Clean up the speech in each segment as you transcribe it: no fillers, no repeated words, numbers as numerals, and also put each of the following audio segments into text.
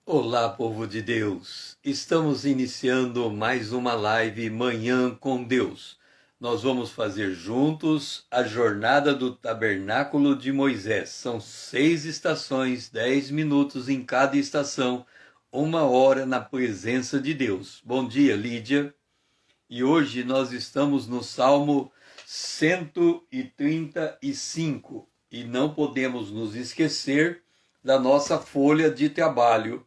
Olá, povo de Deus! Estamos iniciando mais uma live Manhã com Deus. Nós vamos fazer juntos a jornada do Tabernáculo de Moisés. São 6 estações, 10 minutos em cada estação, 1 hora na presença de Deus. Bom dia, Lídia. E hoje nós estamos no Salmo 135 e não podemos nos esquecer da nossa folha de trabalho,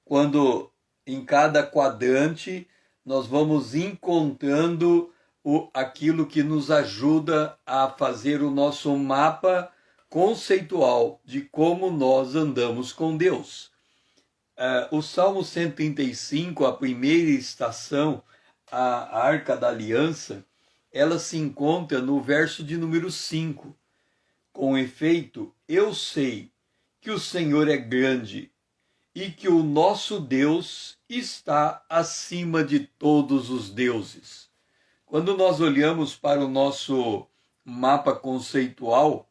quando em cada quadrante nós vamos encontrando aquilo que nos ajuda a fazer o nosso mapa conceitual de como nós andamos com Deus. O Salmo 135, a primeira estação, a Arca da Aliança, ela se encontra no verso de número 5. Com efeito, eu sei que o Senhor é grande e que o nosso Deus está acima de todos os deuses. Quando nós olhamos para o nosso mapa conceitual,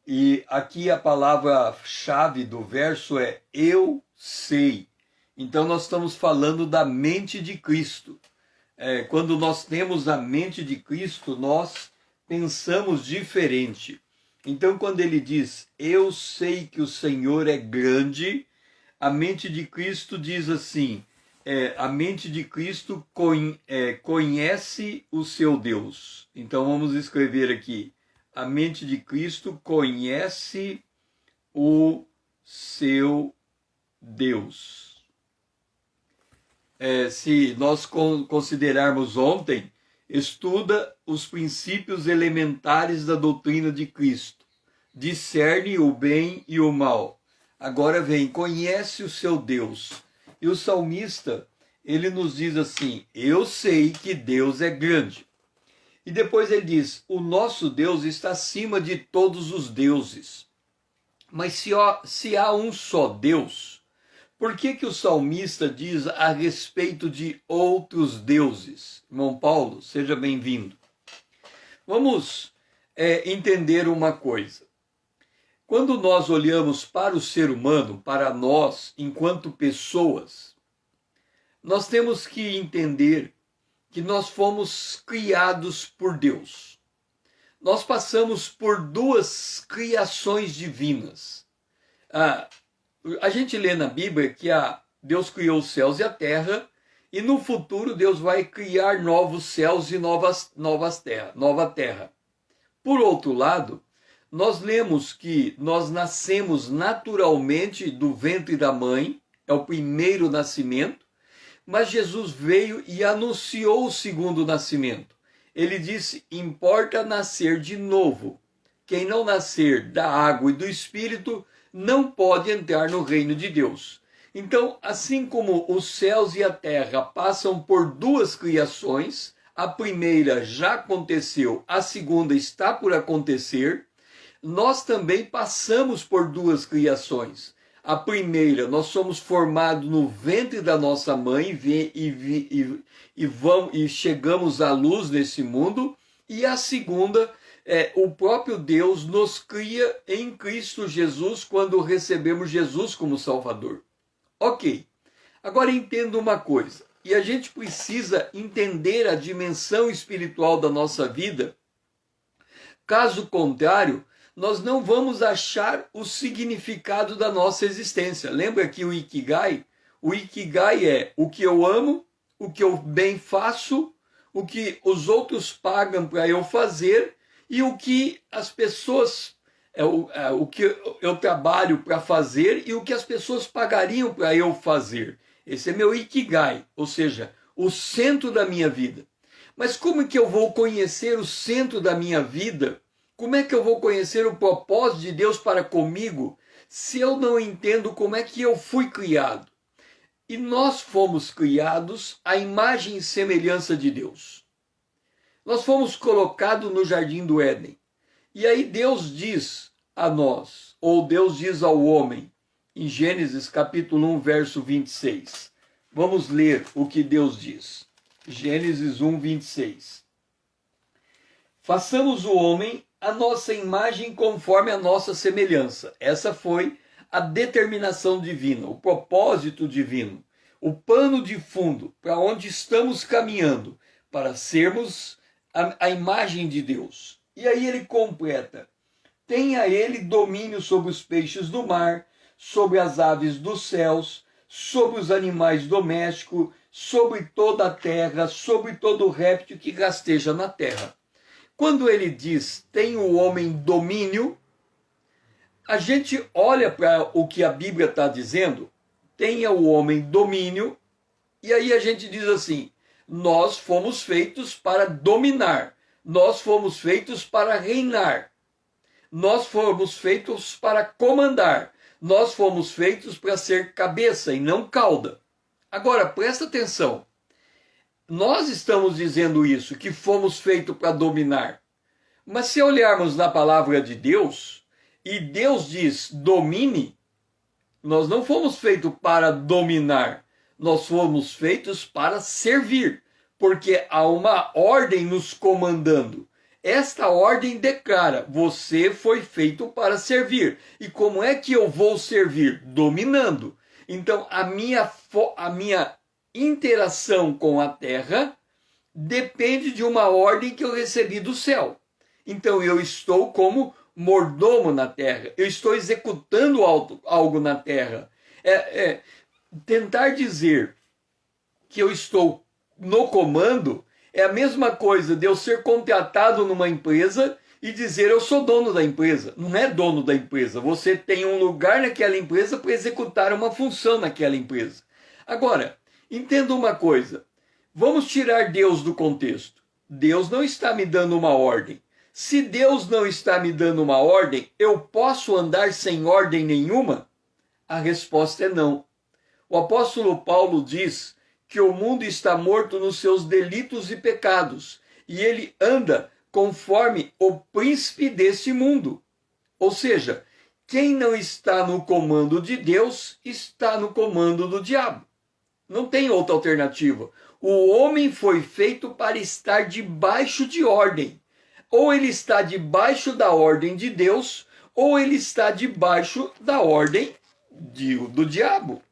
e aqui a palavra-chave do verso é eu sei. Então nós estamos falando da mente de Cristo. Quando nós temos a mente de Cristo, nós pensamos diferente. Então quando ele diz, eu sei que o Senhor é grande, a mente de Cristo diz assim, a mente de Cristo conhece o seu Deus. Então vamos escrever aqui, a mente de Cristo conhece o seu Deus. Se nós considerarmos ontem, estuda os princípios elementares da doutrina de Cristo, discerne o bem e o mal. Agora vem, conhece o seu Deus. E o salmista, ele nos diz assim, eu sei que Deus é grande. E depois ele diz, o nosso Deus está acima de todos os deuses. Mas se há um só Deus, por que o salmista diz a respeito de outros deuses? Irmão Paulo, seja bem-vindo. Vamos entender uma coisa. Quando nós olhamos para o ser humano, para nós, enquanto pessoas, nós temos que entender que nós fomos criados por Deus. Nós passamos por duas criações divinas. A gente lê na Bíblia que Deus criou os céus e a terra, e no futuro Deus vai criar novos céus e nova terra. Por outro lado, nós lemos que nós nascemos naturalmente do ventre da mãe, é o primeiro nascimento, mas Jesus veio e anunciou o segundo nascimento. Ele disse, importa nascer de novo. Quem não nascer da água e do Espírito não pode entrar no reino de Deus. Então, assim como os céus e a terra passam por duas criações, a primeira já aconteceu, a segunda está por acontecer, nós também passamos por duas criações. A primeira, nós somos formados no ventre da nossa mãe e chegamos à luz nesse mundo. E a segunda, o próprio Deus nos cria em Cristo Jesus quando recebemos Jesus como Salvador. Ok, agora entenda uma coisa. E a gente precisa entender a dimensão espiritual da nossa vida. Caso contrário, nós não vamos achar o significado da nossa existência. Lembra que o Ikigai? O Ikigai é o que eu amo, o que eu bem faço, o que os outros pagam para eu fazer e o que as pessoas, o que eu trabalho para fazer e o que as pessoas pagariam para eu fazer. Esse é meu Ikigai, ou seja, o centro da minha vida. Mas como é que eu vou conhecer o centro da minha vida? Como é que eu vou conhecer o propósito de Deus para comigo se eu não entendo como é que eu fui criado? E nós fomos criados à imagem e semelhança de Deus. Nós fomos colocados no jardim do Éden. E aí Deus diz a nós, ou Deus diz ao homem, em Gênesis capítulo 1, verso 26. Vamos ler o que Deus diz. Gênesis 1, 26. Façamos o homem a nossa imagem conforme a nossa semelhança. Essa foi a determinação divina, o propósito divino, o pano de fundo para onde estamos caminhando, para sermos a imagem de Deus. E aí ele completa: tenha ele domínio sobre os peixes do mar, sobre as aves dos céus, sobre os animais domésticos, sobre toda a terra, sobre todo réptil que rasteja na terra. Quando ele diz, tem o homem domínio, a gente olha para o que a Bíblia está dizendo, tenha o homem domínio, e aí a gente diz assim, nós fomos feitos para dominar, nós fomos feitos para reinar, nós fomos feitos para comandar, nós fomos feitos para ser cabeça e não cauda. Agora, presta atenção, nós estamos dizendo isso, que fomos feitos para dominar, mas se olharmos na palavra de Deus, e Deus diz domine, nós não fomos feitos para dominar, nós fomos feitos para servir, porque há uma ordem nos comandando. Esta ordem declara, você foi feito para servir. E como é que eu vou servir? Dominando. Então, a minha interação com a terra depende de uma ordem que eu recebi do céu. Então, eu estou como mordomo na terra, eu estou executando algo na terra. Tentar dizer que eu estou no comando é a mesma coisa de eu ser contratado numa empresa e dizer eu sou dono da empresa. Não é dono da empresa, você tem um lugar naquela empresa para executar uma função naquela empresa. Agora, entenda uma coisa, vamos tirar Deus do contexto. Deus não está me dando uma ordem. Se Deus não está me dando uma ordem, eu posso andar sem ordem nenhuma? A resposta é não. O apóstolo Paulo diz que o mundo está morto nos seus delitos e pecados, e ele anda conforme o príncipe deste mundo. Ou seja, quem não está no comando de Deus, está no comando do diabo. Não tem outra alternativa. O homem foi feito para estar debaixo de ordem. Ou ele está debaixo da ordem de Deus, ou ele está debaixo da ordem do diabo.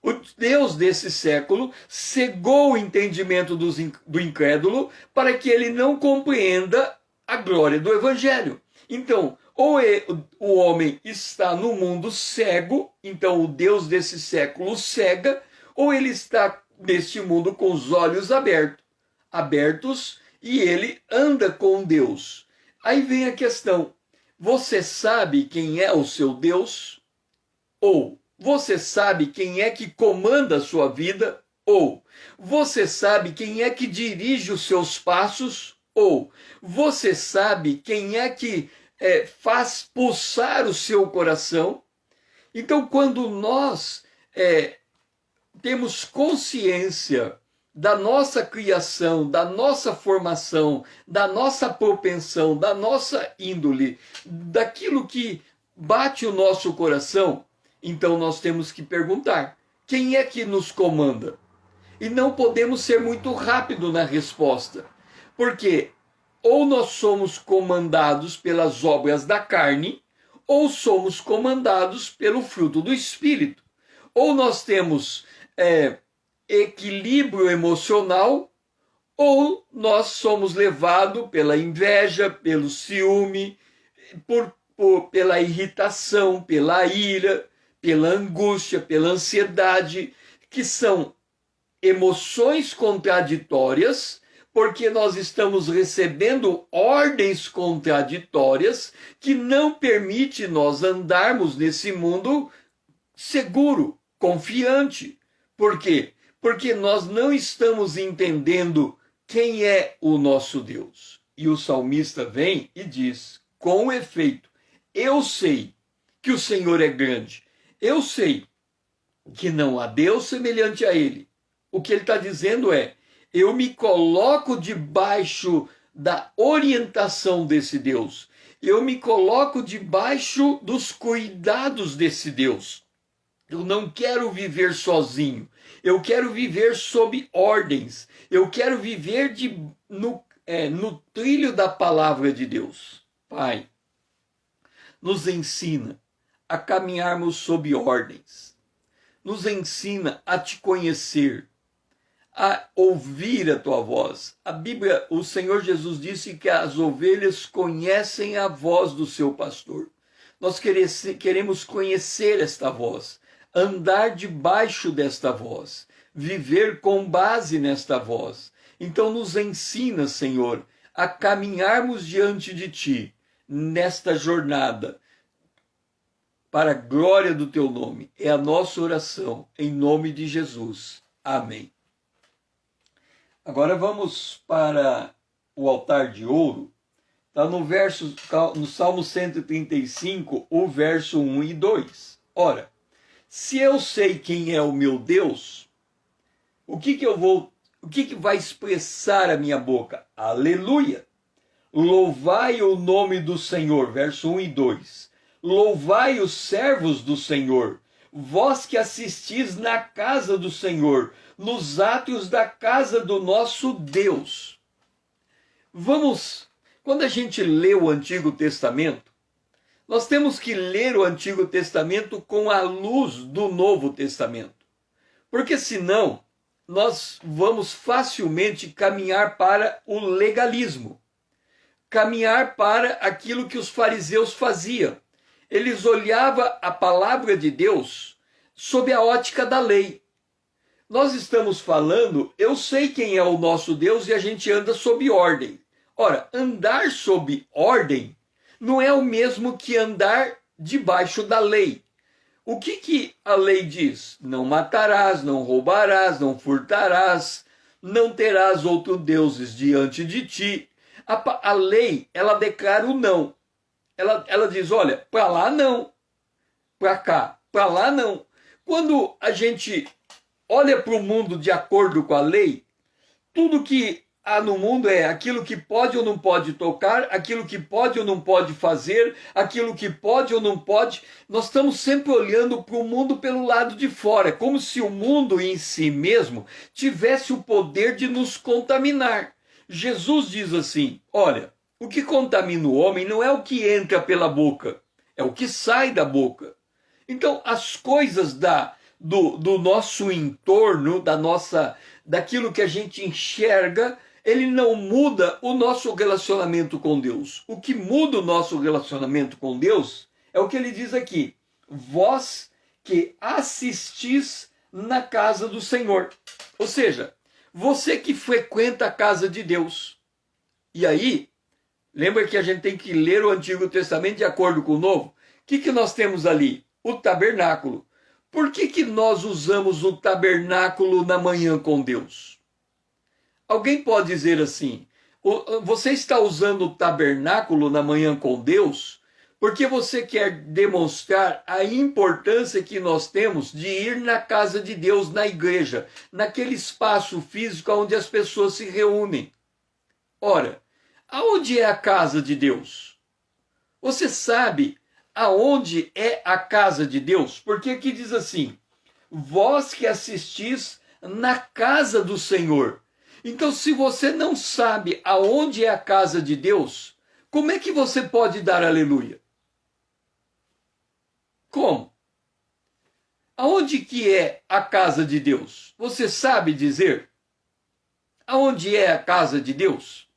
O Deus desse século cegou o entendimento do incrédulo para que ele não compreenda a glória do evangelho. Então, ou o homem está no mundo cego, então o Deus desse século cega, ou ele está neste mundo com os olhos abertos, e ele anda com Deus. Aí vem a questão, você sabe quem é o seu Deus? Ou você sabe quem é que comanda a sua vida? Ou você sabe quem é que dirige os seus passos? Ou você sabe quem é que faz pulsar o seu coração? Então, quando nós temos consciência da nossa criação, da nossa formação, da nossa propensão, da nossa índole, daquilo que bate o nosso coração, então nós temos que perguntar, quem é que nos comanda? E não podemos ser muito rápido na resposta, porque ou nós somos comandados pelas obras da carne, ou somos comandados pelo fruto do Espírito. Ou nós temos equilíbrio emocional, ou nós somos levados pela inveja, pelo ciúme, pela irritação, pela ira, pela angústia, pela ansiedade, que são emoções contraditórias, porque nós estamos recebendo ordens contraditórias que não permite nós andarmos nesse mundo seguro, confiante. Por quê? Porque nós não estamos entendendo quem é o nosso Deus. E o salmista vem e diz, com efeito, eu sei que o Senhor é grande, eu sei que não há Deus semelhante a ele. O que ele está dizendo é, eu me coloco debaixo da orientação desse Deus. Eu me coloco debaixo dos cuidados desse Deus. Eu não quero viver sozinho. Eu quero viver sob ordens. Eu quero viver no trilho da palavra de Deus. Pai, nos ensina a caminharmos sob ordens. Nos ensina a te conhecer, a ouvir a tua voz. A Bíblia, o Senhor Jesus disse que as ovelhas conhecem a voz do seu pastor. Nós queremos conhecer esta voz, andar debaixo desta voz, viver com base nesta voz. Então nos ensina, Senhor, a caminharmos diante de Ti, nesta jornada, para a glória do Teu nome. É a nossa oração, em nome de Jesus. Amém. Agora vamos para o altar de ouro. Está no Salmo 135, o verso 1 e 2. Ora, se eu sei quem é o meu Deus, o que vai expressar a minha boca? Aleluia! Louvai o nome do Senhor, verso 1 e 2. Louvai os servos do Senhor, vós que assistis na casa do Senhor, nos átrios da casa do nosso Deus. Quando a gente lê o Antigo Testamento, nós temos que ler o Antigo Testamento com a luz do Novo Testamento. Porque senão, nós vamos facilmente caminhar para o legalismo. Caminhar para aquilo que os fariseus faziam. Eles olhavam a palavra de Deus sob a ótica da lei. Nós estamos falando, eu sei quem é o nosso Deus e a gente anda sob ordem. Ora, andar sob ordem não é o mesmo que andar debaixo da lei. O que a lei diz? Não matarás, não roubarás, não furtarás, não terás outros deuses diante de ti. A lei, ela declara o não. Ela diz, olha, para lá não, para cá, para lá não. Quando a gente olha para o mundo de acordo com a lei, tudo que há no mundo é aquilo que pode ou não pode tocar, aquilo que pode ou não pode fazer, aquilo que pode ou não pode. Nós estamos sempre olhando para o mundo pelo lado de fora, como se o mundo em si mesmo tivesse o poder de nos contaminar. Jesus diz assim, olha, o que contamina o homem não é o que entra pela boca, é o que sai da boca. Então, as coisas do nosso entorno, daquilo que a gente enxerga, ele não muda o nosso relacionamento com Deus. O que muda o nosso relacionamento com Deus é o que ele diz aqui. Vós que assistis na casa do Senhor. Ou seja, você que frequenta a casa de Deus. E aí, lembra que a gente tem que ler o Antigo Testamento de acordo com o Novo? O que nós temos ali? O tabernáculo. Por que nós usamos o tabernáculo na manhã com Deus? Alguém pode dizer assim, você está usando o tabernáculo na manhã com Deus porque você quer demonstrar a importância que nós temos de ir na casa de Deus, na igreja, naquele espaço físico onde as pessoas se reúnem. Ora, aonde é a casa de Deus? Você sabe aonde é a casa de Deus? Porque aqui diz assim, vós que assistis na casa do Senhor. Então, se você não sabe aonde é a casa de Deus, como é que você pode dar aleluia? Como? Aonde que é a casa de Deus? Você sabe dizer? Aonde é a casa de Deus?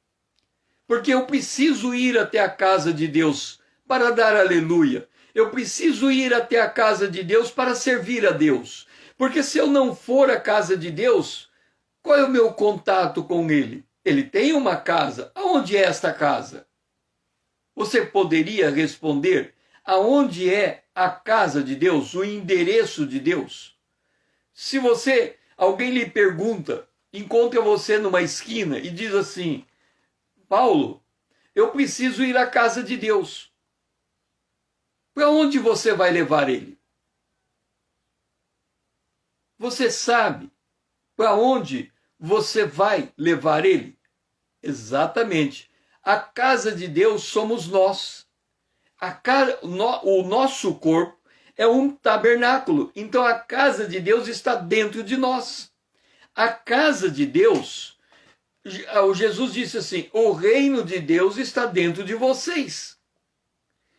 Porque eu preciso ir até a casa de Deus para dar aleluia. Eu preciso ir até a casa de Deus para servir a Deus. Porque se eu não for à casa de Deus, qual é o meu contato com Ele? Ele tem uma casa. Aonde é esta casa? Você poderia responder aonde é a casa de Deus, o endereço de Deus? Se alguém lhe pergunta, encontra você numa esquina e diz assim, Paulo, eu preciso ir à casa de Deus. Para onde você vai levar ele? Você sabe para onde você vai levar ele? Exatamente. A casa de Deus somos nós. O nosso corpo é um tabernáculo. Então a casa de Deus está dentro de nós. A casa de Deus, Jesus disse assim, o reino de Deus está dentro de vocês.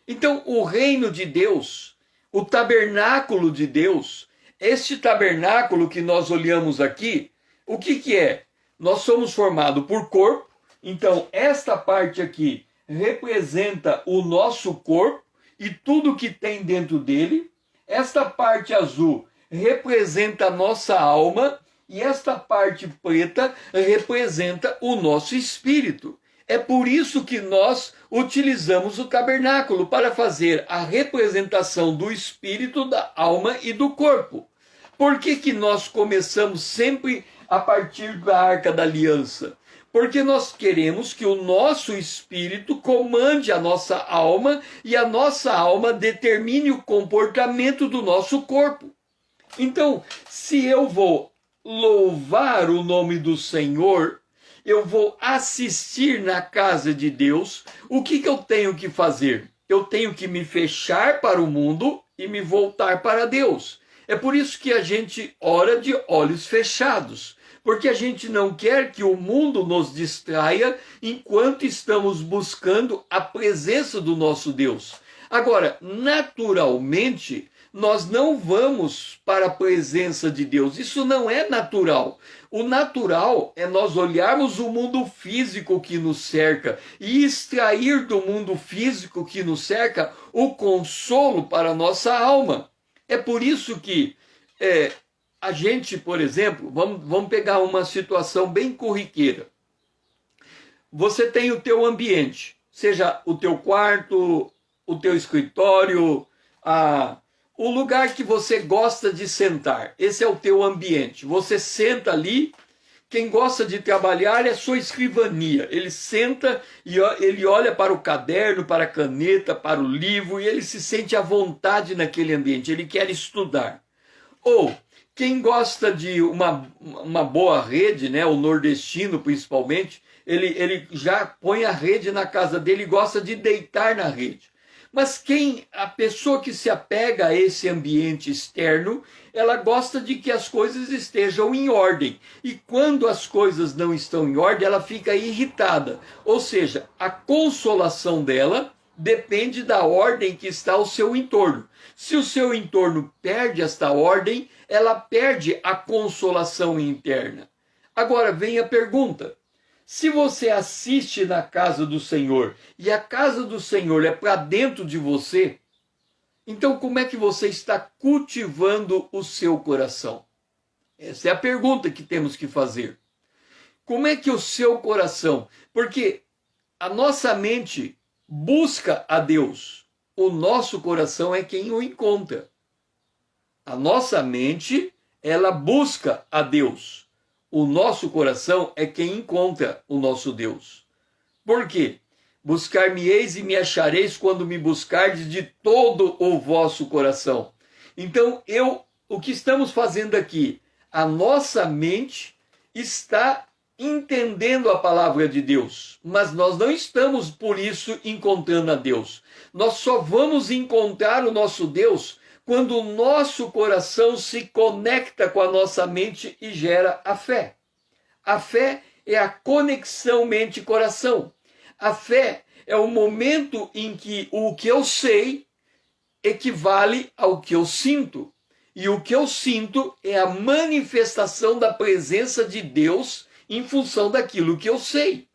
Então o reino de Deus, o tabernáculo de Deus. Este tabernáculo que nós olhamos aqui, o que que é? Nós somos formados por corpo, então esta parte aqui representa o nosso corpo e tudo que tem dentro dele. Esta parte azul representa a nossa alma e esta parte preta representa o nosso espírito. É por isso que nós utilizamos o tabernáculo para fazer a representação do espírito, da alma e do corpo. Por que que nós começamos sempre a partir da Arca da Aliança? Porque nós queremos que o nosso espírito comande a nossa alma e a nossa alma determine o comportamento do nosso corpo. Então, se eu vou louvar o nome do Senhor, eu vou assistir na casa de Deus, o que eu tenho que fazer? Eu tenho que me fechar para o mundo e me voltar para Deus. É por isso que a gente ora de olhos fechados, porque a gente não quer que o mundo nos distraia enquanto estamos buscando a presença do nosso Deus. Agora, naturalmente, nós não vamos para a presença de Deus. Isso não é natural. O natural é nós olharmos o mundo físico que nos cerca e extrair do mundo físico que nos cerca o consolo para a nossa alma. É por isso que a gente, por exemplo, vamos pegar uma situação bem corriqueira. Você tem o teu ambiente, seja o teu quarto, o teu escritório, o lugar que você gosta de sentar. Esse é o teu ambiente. Você senta ali. Quem gosta de trabalhar é a sua escrivania. Ele senta e ele olha para o caderno, para a caneta, para o livro e ele se sente à vontade naquele ambiente. Ele quer estudar. Ou quem gosta de uma boa rede, né, o nordestino principalmente, ele já põe a rede na casa dele e gosta de deitar na rede. Mas a pessoa que se apega a esse ambiente externo, ela gosta de que as coisas estejam em ordem. E quando as coisas não estão em ordem, ela fica irritada. Ou seja, a consolação dela depende da ordem que está ao seu entorno. Se o seu entorno perde esta ordem, ela perde a consolação interna. Agora vem a pergunta. Se você assiste na casa do Senhor e a casa do Senhor é para dentro de você, então como é que você está cultivando o seu coração? Essa é a pergunta que temos que fazer. Como é que o seu coração... Porque a nossa mente busca a Deus, o nosso coração é quem o encontra. A nossa mente, ela busca a Deus. O nosso coração é quem encontra o nosso Deus. Por quê? Buscar-me-eis e me achareis quando me buscardes de todo o vosso coração. Então, o que estamos fazendo aqui? A nossa mente está entendendo a palavra de Deus, mas nós não estamos, por isso, encontrando a Deus. Nós só vamos encontrar o nosso Deus quando o nosso coração se conecta com a nossa mente e gera a fé. A fé é a conexão mente-coração. A fé é o momento em que o que eu sei equivale ao que eu sinto. E o que eu sinto é a manifestação da presença de Deus em função daquilo que eu sei.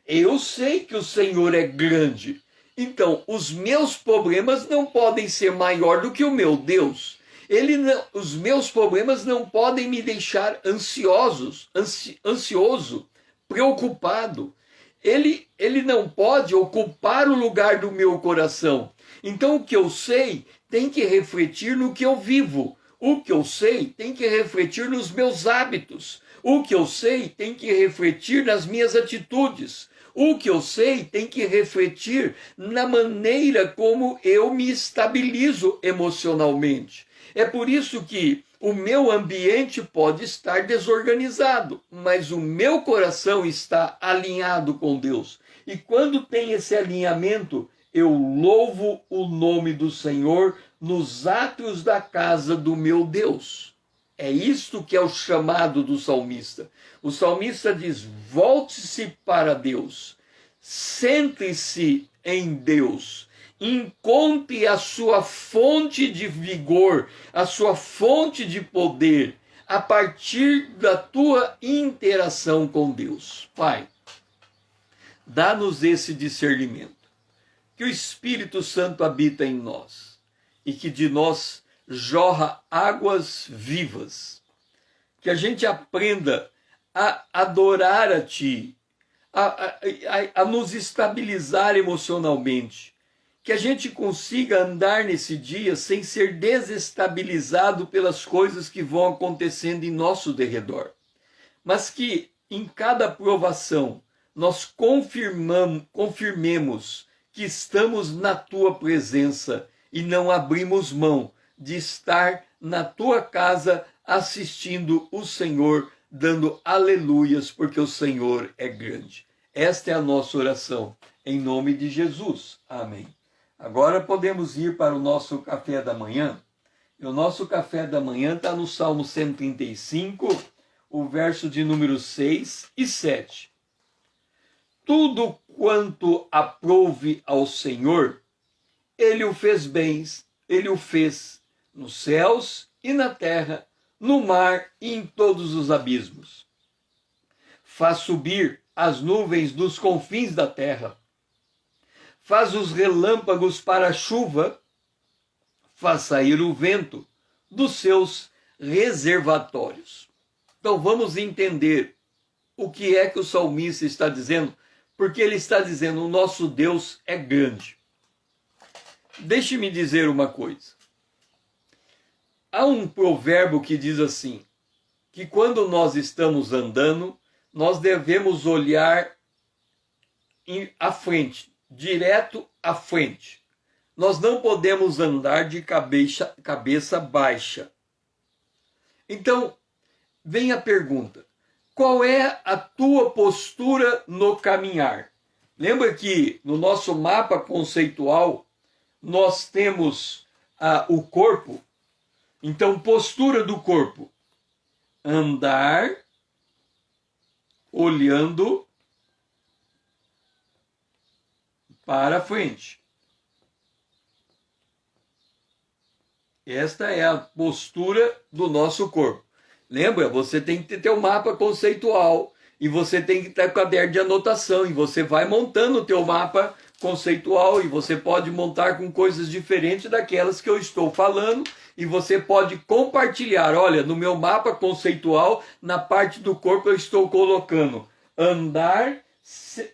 Eu sei que o Senhor é grande. Então, os meus problemas não podem ser maior do que o meu Deus. Os meus problemas não podem me deixar ansioso, preocupado. Ele não pode ocupar o lugar do meu coração. Então, o que eu sei tem que refletir no que eu vivo. O que eu sei tem que refletir nos meus hábitos. O que eu sei tem que refletir nas minhas atitudes. O que eu sei tem que refletir na maneira como eu me estabilizo emocionalmente. É por isso que o meu ambiente pode estar desorganizado, mas o meu coração está alinhado com Deus. E quando tem esse alinhamento, eu louvo o nome do Senhor nos átrios da casa do meu Deus. É isto que é o chamado do salmista. O salmista diz: volte-se para Deus, centre-se em Deus encontre a sua fonte de vigor, a sua fonte de poder, a partir da tua interação com Deus. Pai, dá-nos esse discernimento, que o Espírito Santo habita em nós e que de nós jorra águas vivas, que a gente aprenda a adorar a Ti, a nos estabilizar emocionalmente, que a gente consiga andar nesse dia sem ser desestabilizado pelas coisas que vão acontecendo em nosso derredor, mas que em cada provação nós confirmemos que estamos na Tua presença e não abrimos mão de estar na Tua casa assistindo o Senhor, dando aleluias, porque o Senhor é grande. Esta é a nossa oração, em nome de Jesus. Amém. Agora podemos ir para o nosso café da manhã. E o nosso café da manhã está no Salmo 135, o verso de número 6 e 7. Tudo quanto aprouve ao Senhor, Ele o fez bens, Ele o fez nos céus e na terra, no mar e em todos os abismos. Faz subir as nuvens dos confins da terra, faz os relâmpagos para a chuva, faz sair o vento dos seus reservatórios. Então vamos entender o que é que o salmista está dizendo, porque ele está dizendo: o nosso Deus é grande. Deixe-me dizer uma coisa. Há um provérbio que diz assim, que quando nós estamos andando, nós devemos olhar à frente, direto à frente. Nós não podemos andar de cabeça baixa. Então, vem a pergunta: qual é a tua postura no caminhar? Lembra que no nosso mapa conceitual nós temos o corpo? Então, postura do corpo: andar olhando para frente. Esta é a postura do nosso corpo. Lembra? Você tem que ter o mapa conceitual e você tem que ter o caderno de anotação e você vai montando o teu mapa conceitual e você pode montar com coisas diferentes daquelas que eu estou falando e você pode compartilhar. Olha, no meu mapa conceitual, na parte do corpo eu estou colocando andar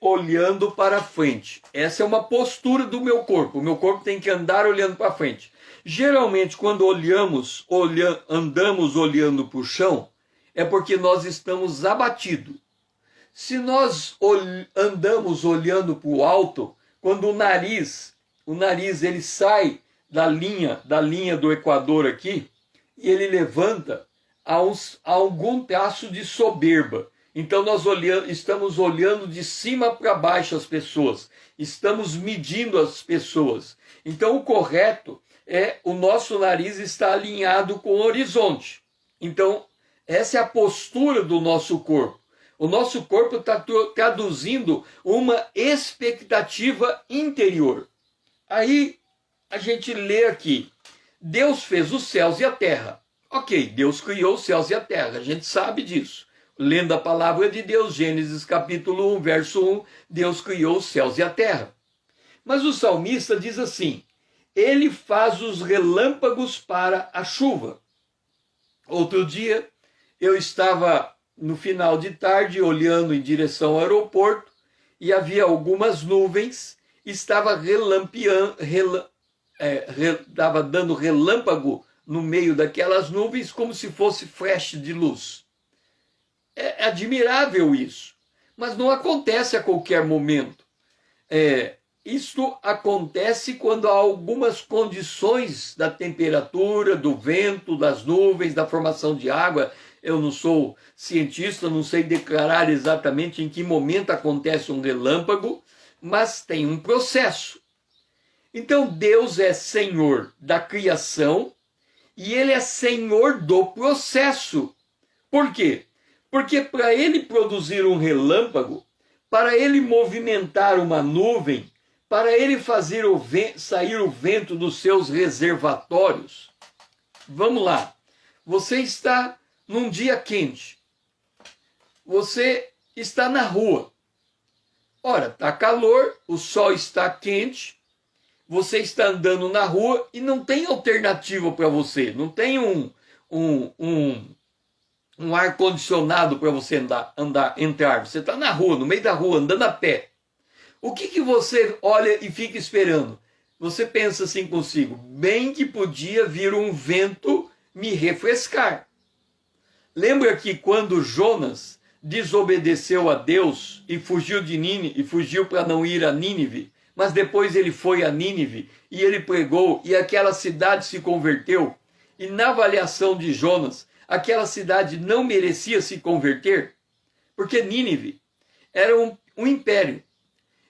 olhando para frente. Essa é uma postura do meu corpo. O meu corpo tem que andar olhando para frente. Geralmente, quando andamos olhando para o chão, é porque nós estamos abatidos. Se nós andamos olhando para o alto, quando o nariz ele sai da linha do Equador aqui, e ele levanta a algum traço de soberba. Então nós estamos olhando de cima para baixo as pessoas, estamos medindo as pessoas. Então o correto é o nosso nariz estar alinhado com o horizonte. Então essa é a postura do nosso corpo. O nosso corpo está traduzindo uma expectativa interior. Aí a gente lê aqui: Deus fez os céus e a terra. Ok, Deus criou os céus e a terra, a gente sabe disso. Lendo a palavra de Deus, Gênesis capítulo 1, verso 1, Deus criou os céus e a terra. Mas o salmista diz assim: Ele faz os relâmpagos para a chuva. Outro dia, eu estava no final de tarde olhando em direção ao aeroporto e havia algumas nuvens, estava estava dando relâmpago no meio daquelas nuvens como se fosse flash de luz. É admirável isso, mas não acontece a qualquer momento. Isto acontece quando há algumas condições da temperatura, do vento, das nuvens, da formação de água. Eu não sou cientista, não sei declarar exatamente em que momento acontece um relâmpago, mas tem um processo. Então Deus é Senhor da criação e Ele é Senhor do processo. Por quê? Porque para Ele produzir um relâmpago, para Ele movimentar uma nuvem, para ele fazer sair o vento dos seus reservatórios. Vamos lá. Você está num dia quente. Você está na rua. Ora, está calor, o sol está quente, você está andando na rua e não tem alternativa para você. Não tem um ar-condicionado para você entrar. Você está na rua, no meio da rua, andando a pé. O que você olha e fica esperando? Você pensa assim consigo, bem que podia vir um vento me refrescar. Lembra que quando Jonas desobedeceu a Deus e fugiu de Nínive, e fugiu para não ir a Nínive, mas depois ele foi a Nínive e ele pregou e aquela cidade se converteu, e na avaliação de Jonas, aquela cidade não merecia se converter, porque Nínive era um império.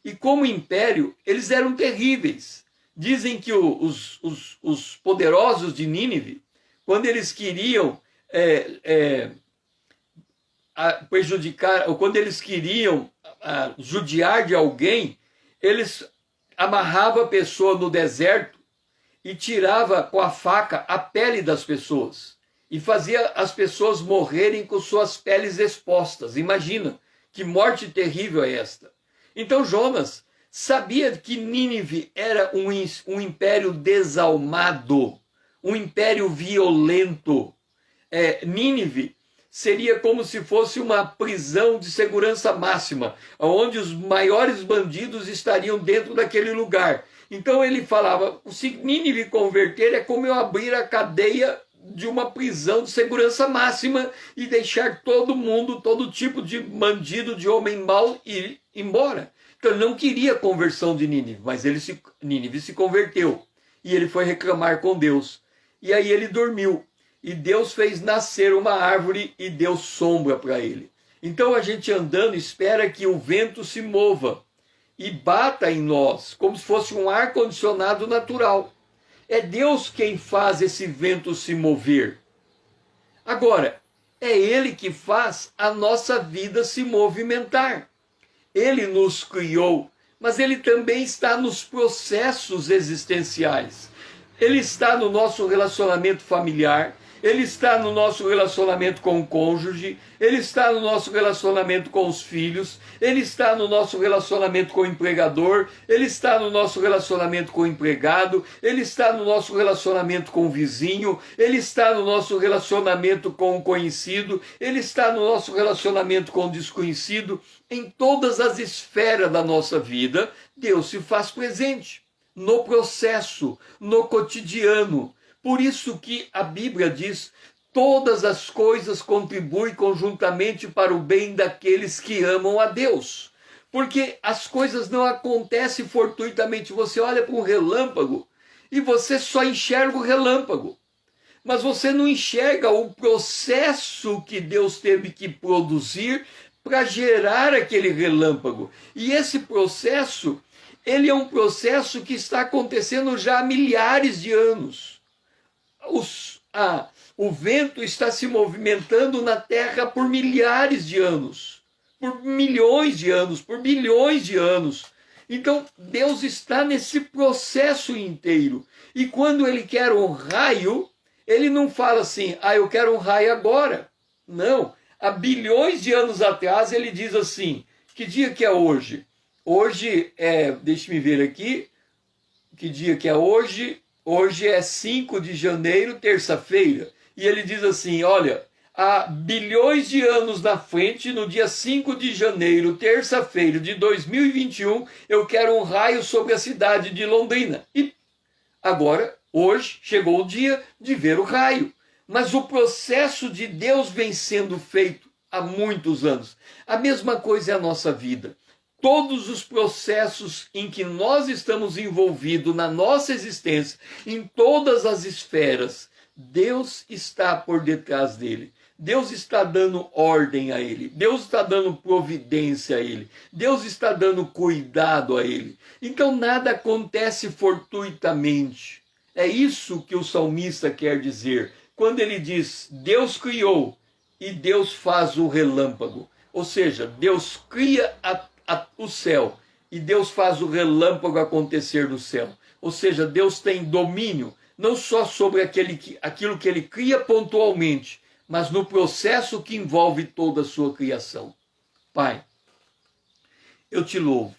E como império, eles eram terríveis. Dizem que os poderosos de Nínive, quando eles queriam prejudicar, ou quando eles queriam judiar de alguém, eles amarravam a pessoa no deserto e tirava com a faca a pele das pessoas. E fazia as pessoas morrerem com suas peles expostas. Imagina, que morte terrível é esta. Então Jonas sabia que Nínive era um império desalmado, um império violento. Nínive seria como se fosse uma prisão de segurança máxima, onde os maiores bandidos estariam dentro daquele lugar. Então ele falava, se Nínive converter é como eu abrir a cadeia de uma prisão de segurança máxima e deixar todo mundo, todo tipo de bandido, de homem mau ir embora. Então ele não queria a conversão de Nínive, mas Nínive se converteu e ele foi reclamar com Deus. E aí ele dormiu e Deus fez nascer uma árvore e deu sombra para ele. Então a gente andando espera que o vento se mova e bata em nós como se fosse um ar-condicionado natural. É Deus quem faz esse vento se mover. Agora, é Ele que faz a nossa vida se movimentar. Ele nos criou, mas Ele também está nos processos existenciais. Ele está no nosso relacionamento familiar, Ele está no nosso relacionamento com o cônjuge, Ele está no nosso relacionamento com os filhos, Ele está no nosso relacionamento com o empregador, Ele está no nosso relacionamento com o empregado, Ele está no nosso relacionamento com o vizinho, Ele está no nosso relacionamento com o conhecido, Ele está no nosso relacionamento com o desconhecido. Em todas as esferas da nossa vida, Deus se faz presente, no processo, no cotidiano. Por isso que a Bíblia diz, todas as coisas contribuem conjuntamente para o bem daqueles que amam a Deus. Porque as coisas não acontecem fortuitamente. Você olha para um relâmpago e você só enxerga o relâmpago. Mas você não enxerga o processo que Deus teve que produzir para gerar aquele relâmpago. E esse processo, ele é um processo que está acontecendo já há milhares de anos. O vento está se movimentando na Terra por milhares de anos, por milhões de anos, por bilhões de anos. Então Deus está nesse processo inteiro. E quando Ele quer um raio, Ele não fala assim, eu quero um raio agora. Não, há bilhões de anos atrás Ele diz assim, que dia que é hoje? Hoje deixa-me ver aqui, que dia que é hoje? Hoje é 5 de janeiro, terça-feira. E ele diz assim, olha, há bilhões de anos na frente, no dia 5 de janeiro, terça-feira de 2021, eu quero um raio sobre a cidade de Londrina. E agora, hoje, chegou o dia de ver o raio. Mas o processo de Deus vem sendo feito há muitos anos. A mesma coisa é a nossa vida. Todos os processos em que nós estamos envolvidos na nossa existência, em todas as esferas, Deus está por detrás dele. Deus está dando ordem a ele. Deus está dando providência a ele. Deus está dando cuidado a ele. Então nada acontece fortuitamente. É isso que o salmista quer dizer. Quando ele diz, Deus criou e Deus faz o relâmpago. Ou seja, Deus cria o céu e Deus faz o relâmpago acontecer no céu. Ou seja, Deus tem domínio não só sobre aquilo que ele cria pontualmente, mas no processo que envolve toda a sua criação. Pai, eu te louvo,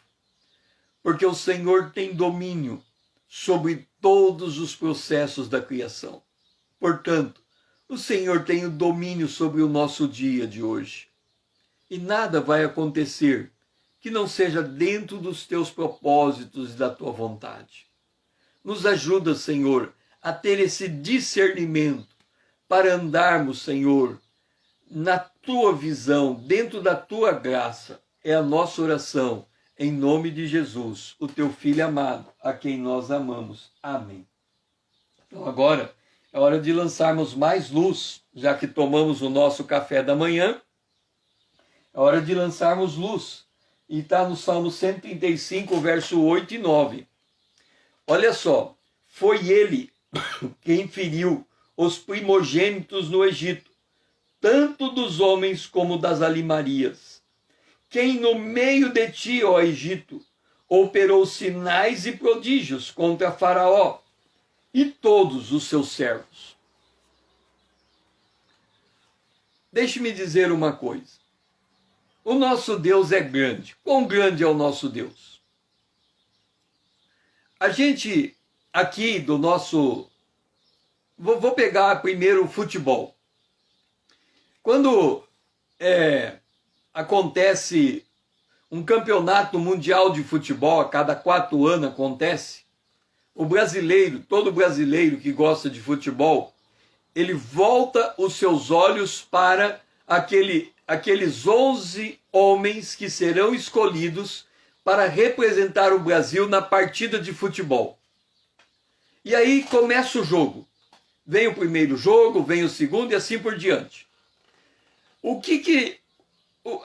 porque o Senhor tem domínio sobre todos os processos da criação. Portanto, o Senhor tem o domínio sobre o nosso dia de hoje. E nada vai acontecer que não seja dentro dos teus propósitos e da tua vontade. Nos ajuda, Senhor, a ter esse discernimento para andarmos, Senhor, na tua visão, dentro da tua graça. É a nossa oração, em nome de Jesus, o teu Filho amado, a quem nós amamos. Amém. Então agora é hora de lançarmos mais luz, já que tomamos o nosso café da manhã. É hora de lançarmos luz. E está no Salmo 135, verso 8 e 9. Olha só, foi ele quem feriu os primogênitos no Egito, tanto dos homens como das alimarias. Quem no meio de ti, ó Egito, operou sinais e prodígios contra Faraó e todos os seus servos. Deixe-me dizer uma coisa. O nosso Deus é grande. Quão grande é o nosso Deus? A gente aqui do nosso... Vou pegar primeiro o futebol. Quando acontece um campeonato mundial de futebol, a cada 4 anos acontece, o brasileiro, todo brasileiro que gosta de futebol, ele volta os seus olhos para aqueles 11 homens que serão escolhidos para representar o Brasil na partida de futebol. E aí começa o jogo. Vem o primeiro jogo, vem o segundo e assim por diante.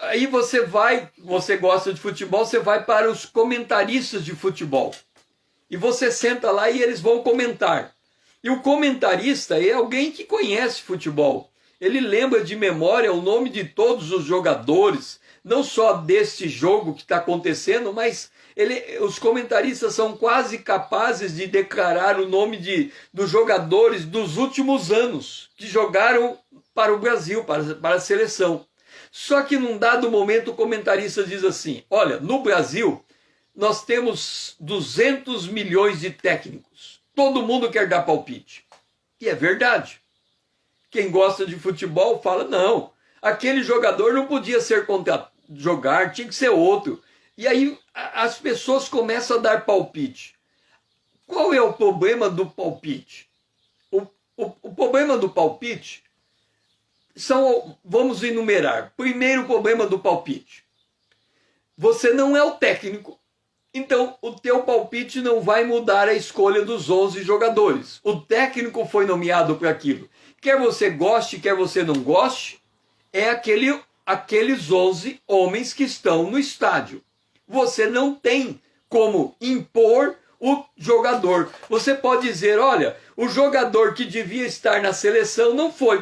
Aí você gosta de futebol, você vai para os comentaristas de futebol. E você senta lá e eles vão comentar. E o comentarista é alguém que conhece futebol. Ele lembra de memória o nome de todos os jogadores, não só deste jogo que está acontecendo, mas os comentaristas são quase capazes de declarar o nome dos jogadores dos últimos anos que jogaram para o Brasil, para a seleção. Só que num dado momento o comentarista diz assim, olha, no Brasil nós temos 200 milhões de técnicos, todo mundo quer dar palpite. E é verdade. Quem gosta de futebol fala, não, aquele jogador não podia ser jogar, tinha que ser outro. E aí as pessoas começam a dar palpite. Qual é o problema do palpite? O problema do palpite vamos enumerar. Primeiro problema do palpite. Você não é o técnico, então o teu palpite não vai mudar a escolha dos 11 jogadores. O técnico foi nomeado para aquilo. Quer você goste, quer você não goste, é aqueles 11 homens que estão no estádio. Você não tem como impor o jogador. Você pode dizer, olha, o jogador que devia estar na seleção não foi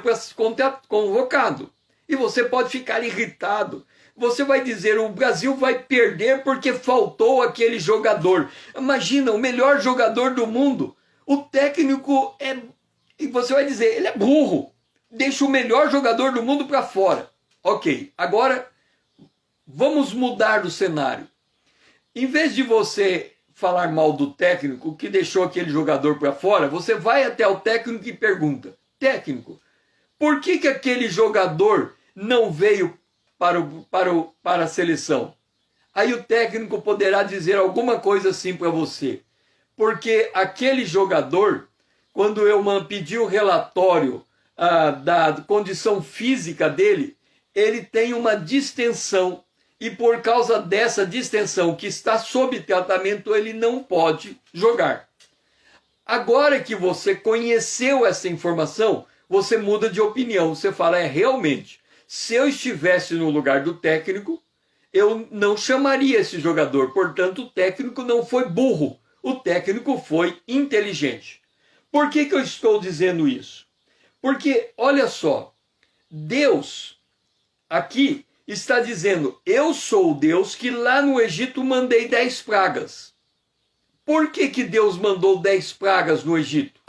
convocado. E você pode ficar irritado. Você vai dizer, o Brasil vai perder porque faltou aquele jogador. Imagina, o melhor jogador do mundo. O técnico e você vai dizer, ele é burro. Deixa o melhor jogador do mundo para fora. Ok, agora vamos mudar o cenário. Em vez de você falar mal do técnico que deixou aquele jogador para fora, você vai até o técnico e pergunta, técnico, por que aquele jogador não veio para a seleção? Aí o técnico poderá dizer alguma coisa assim para você, porque aquele jogador, quando eu pedi o relatório da condição física dele, ele tem uma distensão. E por causa dessa distensão que está sob tratamento, ele não pode jogar. Agora que você conheceu essa informação, você muda de opinião. Você fala, realmente, se eu estivesse no lugar do técnico, eu não chamaria esse jogador. Portanto, o técnico não foi burro. O técnico foi inteligente. Por que eu estou dizendo isso? Porque, olha só, Deus, aqui, está dizendo: eu sou o Deus que lá no Egito mandei 10 pragas. Por que Deus mandou 10 pragas no Egito?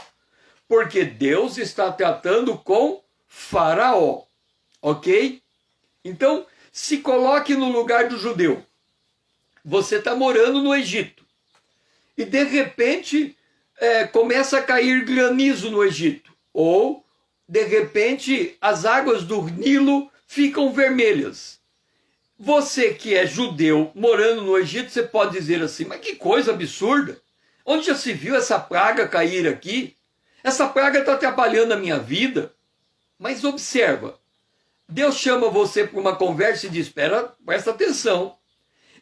Porque Deus está tratando com Faraó, ok? Então, se coloque no lugar do judeu. Você está morando no Egito e de repente começa a cair granizo no Egito, ou de repente as águas do Nilo ficam vermelhas. Você que é judeu morando no Egito, você pode dizer assim: mas que coisa absurda! Onde já se viu essa praga cair aqui? Essa praga está atrapalhando a minha vida. Mas observa, Deus chama você para uma conversa e diz: espera, presta atenção.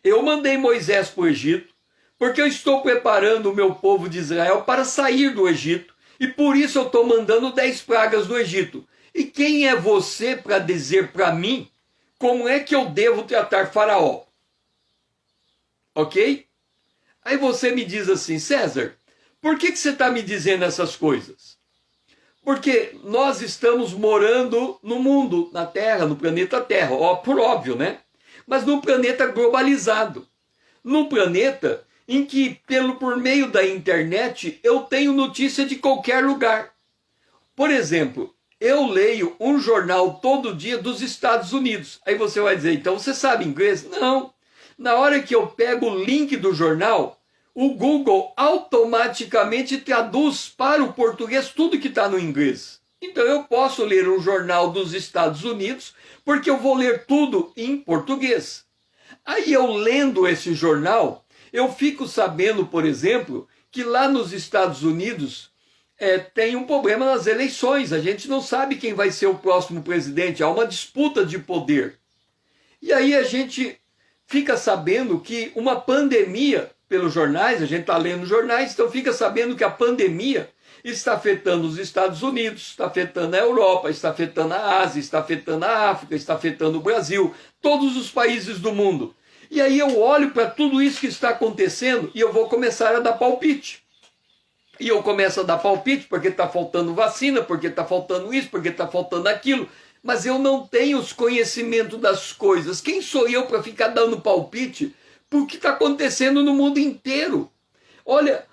Eu mandei Moisés para o Egito, porque eu estou preparando o meu povo de Israel para sair do Egito, e por isso eu estou mandando 10 pragas no Egito. E quem é você para dizer para mim como é que eu devo tratar Faraó? Ok? Aí você me diz assim: César, por que você está me dizendo essas coisas? Porque nós estamos morando no mundo, na Terra, no planeta Terra, por óbvio, né? Mas num planeta globalizado. Num planeta em que, por meio da internet, eu tenho notícia de qualquer lugar. Por exemplo, eu leio um jornal todo dia dos Estados Unidos. Aí você vai dizer: então você sabe inglês? Não. Na hora que eu pego o link do jornal, o Google automaticamente traduz para o português tudo que está no inglês. Então eu posso ler um jornal dos Estados Unidos, porque eu vou ler tudo em português. Aí eu lendo esse jornal, eu fico sabendo, por exemplo, que lá nos Estados Unidos tem um problema nas eleições. A gente não sabe quem vai ser o próximo presidente, há uma disputa de poder. E aí a gente fica sabendo que uma pandemia, pelos jornais, a gente está lendo jornais, então fica sabendo que a pandemia está afetando os Estados Unidos, está afetando a Europa, está afetando a Ásia, está afetando a África, está afetando o Brasil, todos os países do mundo. E aí eu olho para tudo isso que está acontecendo e eu vou começar a dar palpite. E eu começo a dar palpite porque está faltando vacina, porque está faltando isso, porque está faltando aquilo. Mas eu não tenho os conhecimentos das coisas. Quem sou eu para ficar dando palpite por que está acontecendo no mundo inteiro? Olha,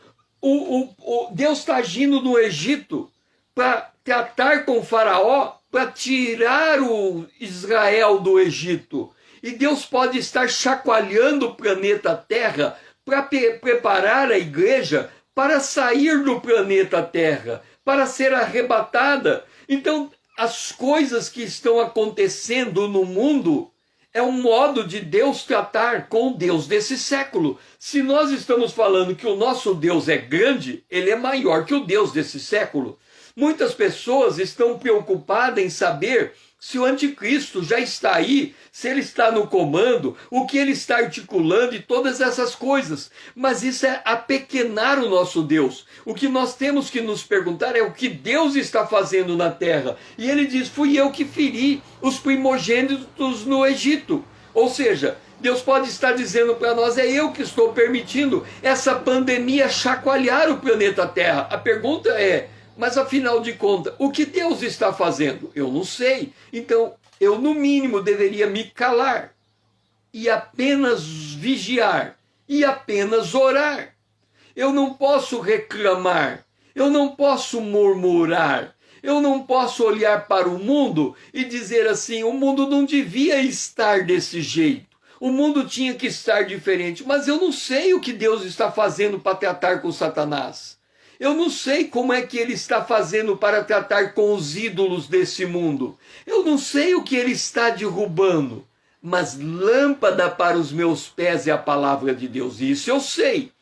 Deus está agindo no Egito para tratar com o Faraó, para tirar o Israel do Egito. E Deus pode estar chacoalhando o planeta Terra para preparar a igreja para sair do planeta Terra, para ser arrebatada. Então, as coisas que estão acontecendo no mundo é um modo de Deus tratar com o Deus desse século. Se nós estamos falando que o nosso Deus é grande, ele é maior que o Deus desse século. Muitas pessoas estão preocupadas em saber se o anticristo já está aí, se ele está no comando, o que ele está articulando e todas essas coisas. Mas isso é apequenar o nosso Deus. O que nós temos que nos perguntar é o que Deus está fazendo na terra. E ele diz: fui eu que feri os primogênitos no Egito. Ou seja, Deus pode estar dizendo para nós: é eu que estou permitindo essa pandemia chacoalhar o planeta Terra. A pergunta é: mas afinal de contas, o que Deus está fazendo? Eu não sei. Então, eu no mínimo deveria me calar e apenas vigiar e apenas orar. Eu não posso reclamar, eu não posso murmurar, eu não posso olhar para o mundo e dizer assim: o mundo não devia estar desse jeito, o mundo tinha que estar diferente. Mas eu não sei o que Deus está fazendo para tratar com Satanás. Eu não sei como é que ele está fazendo para tratar com os ídolos desse mundo. Eu não sei o que ele está derrubando. Mas lâmpada para os meus pés é a palavra de Deus. Isso eu sei.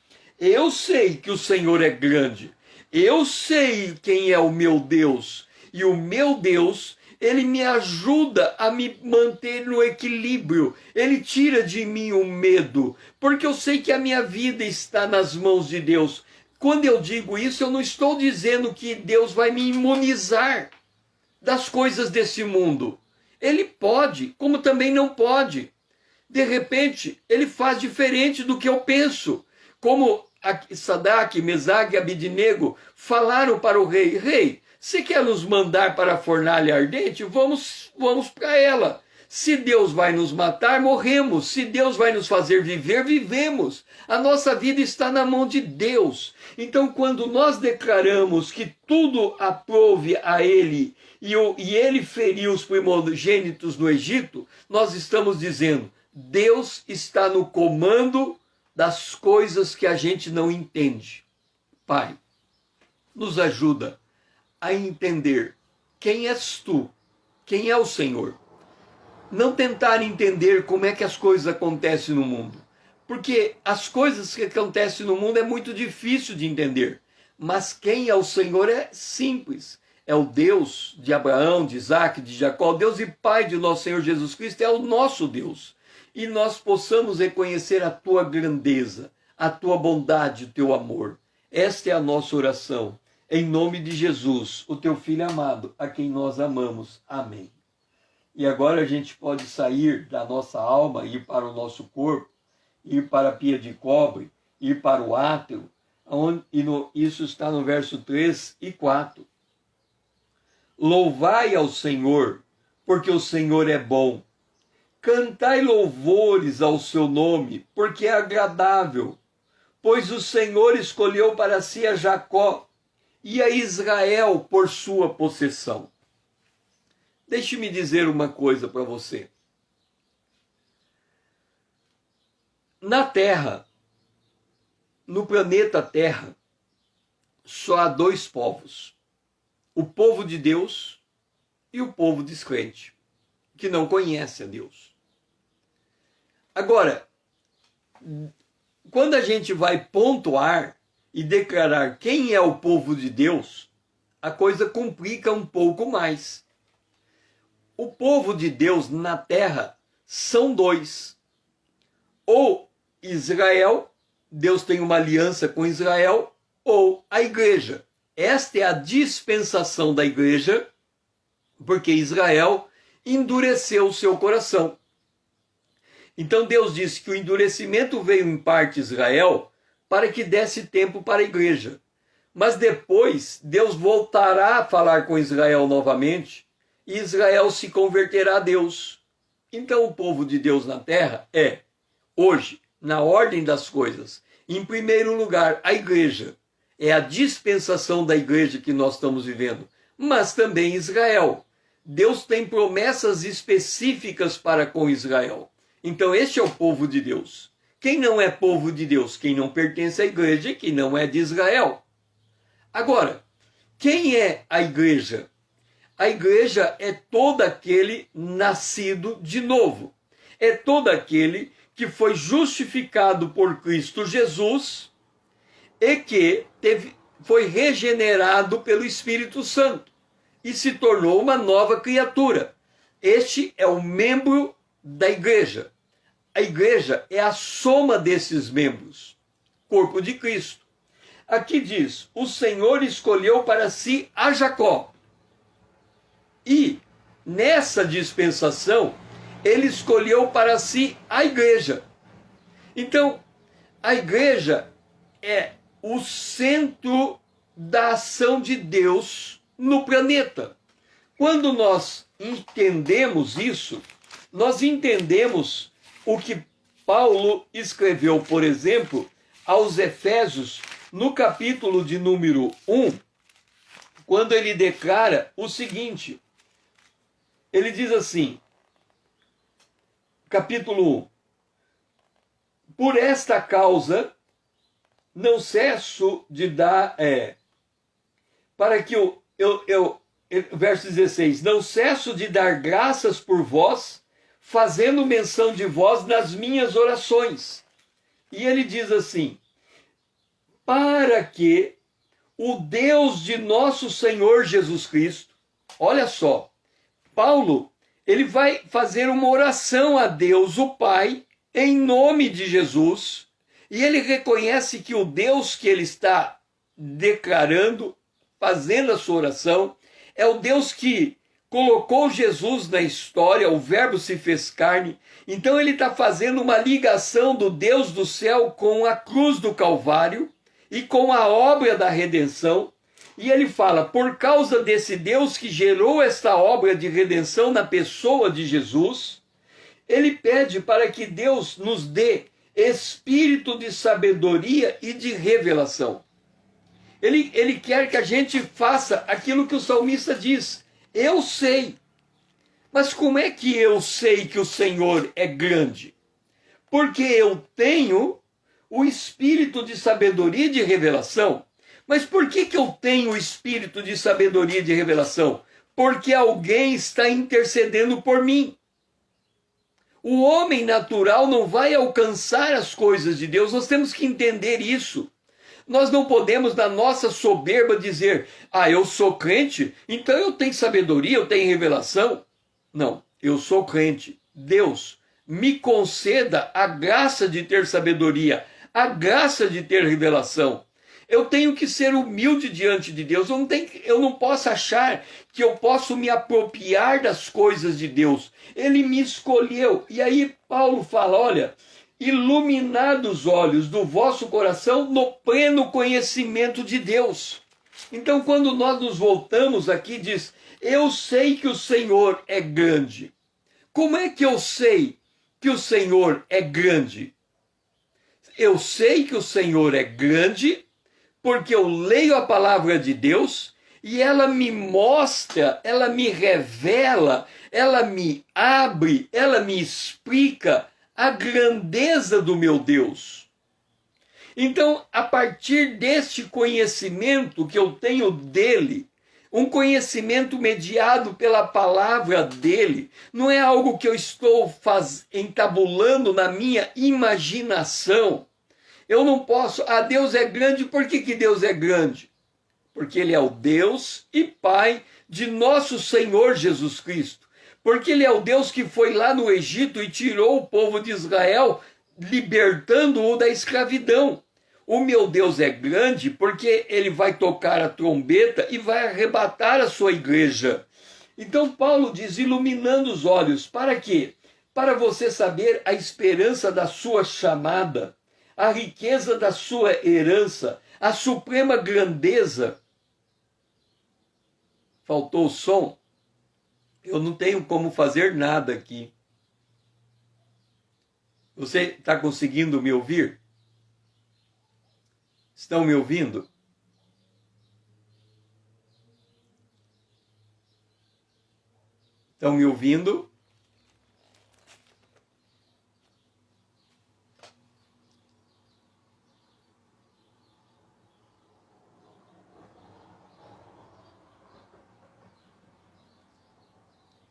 Eu sei que o Senhor é grande. Eu sei quem é o meu Deus. E o meu Deus, ele me ajuda a me manter no equilíbrio. Ele tira de mim o medo. Porque eu sei que a minha vida está nas mãos de Deus. Quando eu digo isso, eu não estou dizendo que Deus vai me imunizar das coisas desse mundo. Ele pode, como também não pode. De repente, ele faz diferente do que eu penso. Como Sadraque, Mesaque e Abidnego falaram para o rei: rei, você quer nos mandar para a fornalha ardente? Vamos para ela. Se Deus vai nos matar, morremos. Se Deus vai nos fazer viver, vivemos. A nossa vida está na mão de Deus. Então, quando nós declaramos que tudo aprove a Ele e Ele feriu os primogênitos no Egito, nós estamos dizendo, Deus está no comando das coisas que a gente não entende. Pai, nos ajuda a entender quem és Tu, quem é o Senhor. Não tentar entender como é que as coisas acontecem no mundo. Porque as coisas que acontecem no mundo é muito difícil de entender. Mas quem é o Senhor é simples. É o Deus de Abraão, de Isaac, de Jacó, Deus e Pai de nosso Senhor Jesus Cristo, é o nosso Deus. E nós possamos reconhecer a Tua grandeza, a Tua bondade, o Teu amor. Esta é a nossa oração. Em nome de Jesus, o Teu Filho amado, a quem nós amamos. Amém. E agora a gente pode sair da nossa alma, ir para o nosso corpo, ir para a pia de cobre, ir para o átrio, isso está no verso 3 e 4. Louvai ao Senhor, porque o Senhor é bom. Cantai louvores ao seu nome, porque é agradável. Pois o Senhor escolheu para si a Jacó e a Israel por sua possessão. Deixe-me dizer uma coisa para você. Na Terra, no planeta Terra, só há dois povos. O povo de Deus e o povo descrente, que não conhece a Deus. Agora, quando a gente vai pontuar e declarar quem é o povo de Deus, a coisa complica um pouco mais. O povo de Deus na terra são dois. Ou Israel, Deus tem uma aliança com Israel, ou a igreja. Esta é a dispensação da igreja, porque Israel endureceu o seu coração. Então Deus disse que o endurecimento veio em parte Israel para que desse tempo para a igreja. Mas depois Deus voltará a falar com Israel novamente e Israel se converterá a Deus. Então o povo de Deus na terra é, hoje, na ordem das coisas, em primeiro lugar, a igreja. É a dispensação da igreja que nós estamos vivendo, mas também Israel. Deus tem promessas específicas para com Israel. Então este é o povo de Deus. Quem não é povo de Deus? Quem não pertence à igreja e quem não é de Israel. Agora, quem é a igreja? A igreja é todo aquele nascido de novo. É todo aquele que foi justificado por Cristo Jesus e que foi regenerado pelo Espírito Santo e se tornou uma nova criatura. Este é o membro da igreja. A igreja é a soma desses membros, corpo de Cristo. Aqui diz, o Senhor escolheu para si a Jacó. E nessa dispensação, ele escolheu para si a igreja. Então, a igreja é o centro da ação de Deus no planeta. Quando nós entendemos isso, nós entendemos o que Paulo escreveu, por exemplo, aos Efésios, no capítulo de número 1, quando ele declara o seguinte. Ele diz assim, capítulo 1, por esta causa não cesso de dar, para que verso 16, não cesso de dar graças por vós, fazendo menção de vós nas minhas orações. E ele diz assim, para que o Deus de nosso Senhor Jesus Cristo, olha só, Paulo, ele vai fazer uma oração a Deus, o Pai, em nome de Jesus, e ele reconhece que o Deus que ele está declarando, fazendo a sua oração, é o Deus que colocou Jesus na história, o Verbo se fez carne. Então ele está fazendo uma ligação do Deus do céu com a cruz do Calvário e com a obra da redenção. E ele fala, por causa desse Deus que gerou esta obra de redenção na pessoa de Jesus, Ele pede para que Deus nos dê espírito de sabedoria e de revelação. Ele quer que a gente faça aquilo que o salmista diz. Eu sei. Mas como é que eu sei que o Senhor é grande? Porque eu tenho o espírito de sabedoria e de revelação. Mas por que eu tenho o espírito de sabedoria e de revelação? Porque alguém está intercedendo por mim. O homem natural não vai alcançar as coisas de Deus, nós temos que entender isso. Nós não podemos, na nossa soberba, dizer, eu sou crente, então eu tenho sabedoria, eu tenho revelação. Não, eu sou crente. Deus, me conceda a graça de ter sabedoria, a graça de ter revelação. Eu tenho que ser humilde diante de Deus. Eu não posso achar que eu posso me apropriar das coisas de Deus. Ele me escolheu. E aí Paulo fala, olha, iluminados os olhos do vosso coração no pleno conhecimento de Deus. Então, quando nós nos voltamos aqui, diz, eu sei que o Senhor é grande. Como é que eu sei que o Senhor é grande? Eu sei que o Senhor é grande porque eu leio a palavra de Deus e ela me mostra, ela me revela, ela me abre, ela me explica a grandeza do meu Deus. Então, a partir deste conhecimento que eu tenho dele, um conhecimento mediado pela palavra dele, não é algo que eu estou entabulando na minha imaginação. Eu não posso, Deus é grande, por que Deus é grande? Porque ele é o Deus e Pai de nosso Senhor Jesus Cristo. Porque ele é o Deus que foi lá no Egito e tirou o povo de Israel, libertando-o da escravidão. O meu Deus é grande porque ele vai tocar a trombeta e vai arrebatar a sua igreja. Então Paulo diz, iluminando os olhos, para quê? Para você saber a esperança da sua chamada, a riqueza da sua herança, a suprema grandeza. Faltou o som? Eu não tenho como fazer nada aqui. Você está conseguindo me ouvir? Estão me ouvindo? Estão me ouvindo?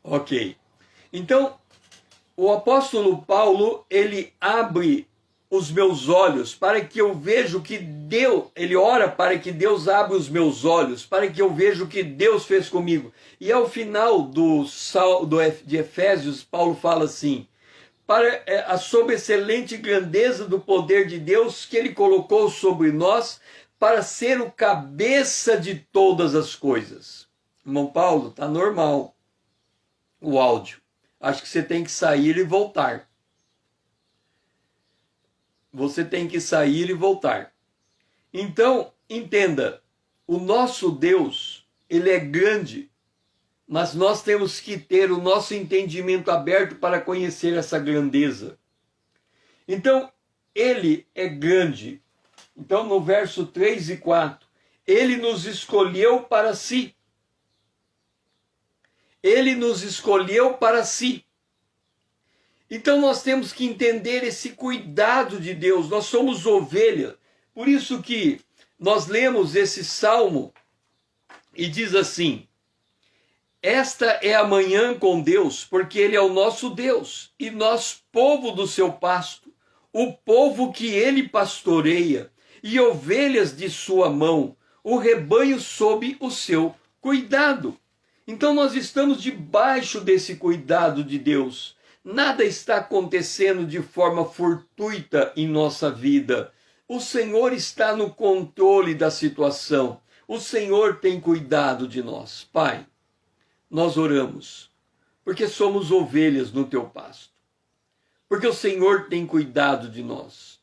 Ok. Então, o apóstolo Paulo, ele abre os meus olhos para que eu veja o que Deus, ele ora para que Deus abra os meus olhos, para que eu veja o que Deus fez comigo. E ao final de Efésios, Paulo fala assim, para a sobreexcelente grandeza do poder de Deus que ele colocou sobre nós para ser o cabeça de todas as coisas. Irmão Paulo, está normal o áudio. Acho que você tem que sair e voltar. Você tem que sair e voltar. Então, entenda, o nosso Deus, ele é grande, mas nós temos que ter o nosso entendimento aberto para conhecer essa grandeza. Então, ele é grande. Então, no verso 3 e 4, ele nos escolheu para si. Ele nos escolheu para si. Então nós temos que entender esse cuidado de Deus. Nós somos ovelhas. Por isso que nós lemos esse salmo e diz assim, esta é a manhã com Deus, porque ele é o nosso Deus, e nós, povo do seu pasto, o povo que ele pastoreia, e ovelhas de sua mão, o rebanho sob o seu cuidado. Então nós estamos debaixo desse cuidado de Deus. Nada está acontecendo de forma fortuita em nossa vida. O Senhor está no controle da situação. O Senhor tem cuidado de nós. Pai, nós oramos, porque somos ovelhas no teu pasto. Porque o Senhor tem cuidado de nós.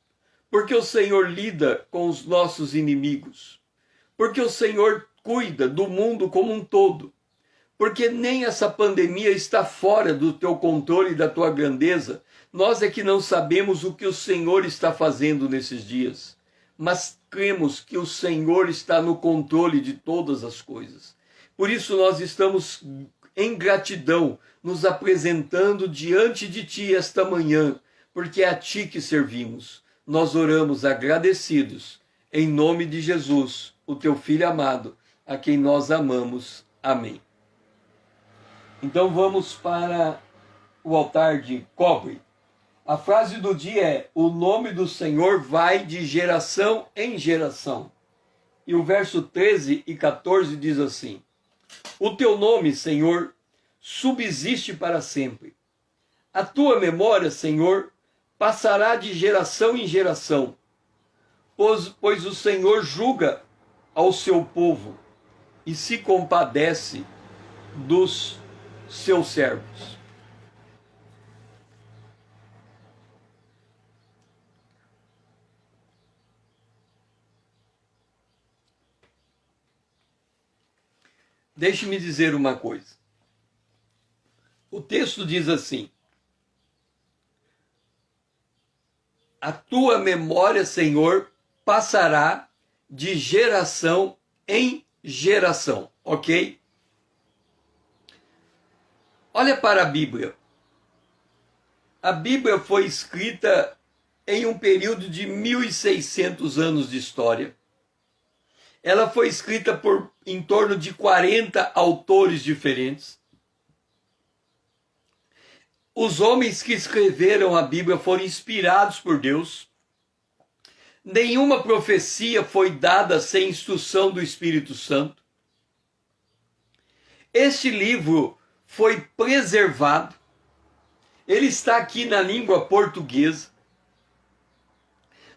Porque o Senhor lida com os nossos inimigos. Porque o Senhor cuida do mundo como um todo. porque nem essa pandemia está fora do teu controle e da tua grandeza. Nós é que não sabemos o que o Senhor está fazendo nesses dias, mas cremos que o Senhor está no controle de todas as coisas. Por isso nós estamos em gratidão, nos apresentando diante de Ti esta manhã, porque é a Ti que servimos. Nós oramos agradecidos, em nome de Jesus, o Teu Filho amado, a quem nós amamos. Amém. Então vamos para o altar de cobre. A frase do dia é: o nome do Senhor vai de geração em geração. E o verso 13 e 14 diz assim: o teu nome, Senhor, subsiste para sempre. A tua memória, Senhor, passará de geração em geração, pois o Senhor julga ao seu povo e se compadece dos seus servos. Deixe-me dizer uma coisa. O texto diz assim: a tua memória, Senhor, passará de geração em geração, ok? Olha para a Bíblia. A Bíblia foi escrita em um período de 1.600 anos de história. Ela foi escrita por em torno de 40 autores diferentes. Os homens que escreveram a Bíblia foram inspirados por Deus. Nenhuma profecia foi dada sem instrução do Espírito Santo. Este livro foi preservado. Ele está aqui na língua portuguesa,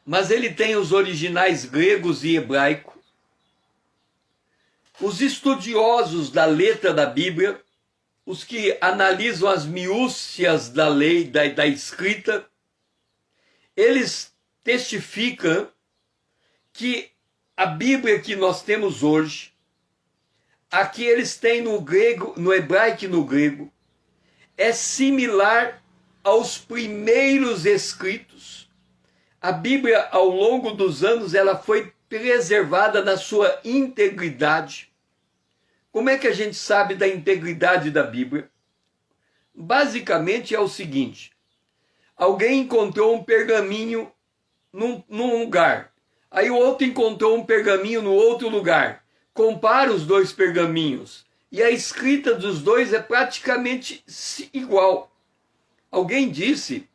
mas ele tem os originais gregos e hebraico. Os estudiosos da letra da Bíblia, os que analisam as minúcias da lei, da escrita, eles testificam que a Bíblia que nós temos hoje, aqui eles têm no grego, no hebraico e no grego, é similar aos primeiros escritos. A Bíblia, ao longo dos anos, ela foi preservada na sua integridade. Como é que a gente sabe da integridade da Bíblia? Basicamente é o seguinte: alguém encontrou um pergaminho num lugar, aí o outro encontrou um pergaminho no outro lugar, compara os dois pergaminhos e a escrita dos dois é praticamente igual. Alguém disse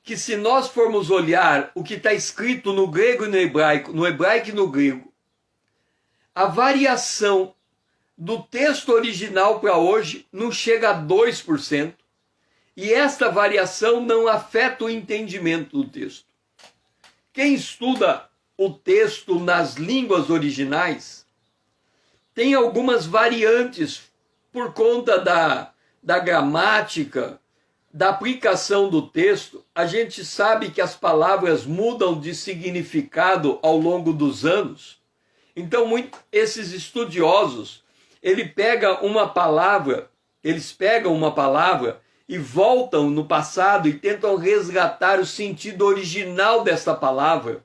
que se nós formos olhar o que está escrito no grego e no hebraico e no grego, a variação do texto original para hoje não chega a 2%, e esta variação não afeta o entendimento do texto. Quem estuda o texto nas línguas originais tem algumas variantes por conta da gramática, da aplicação do texto. A gente sabe que as palavras mudam de significado ao longo dos anos. Então, esses estudiosos, eles pegam uma palavra e voltam no passado e tentam resgatar o sentido original dessa palavra.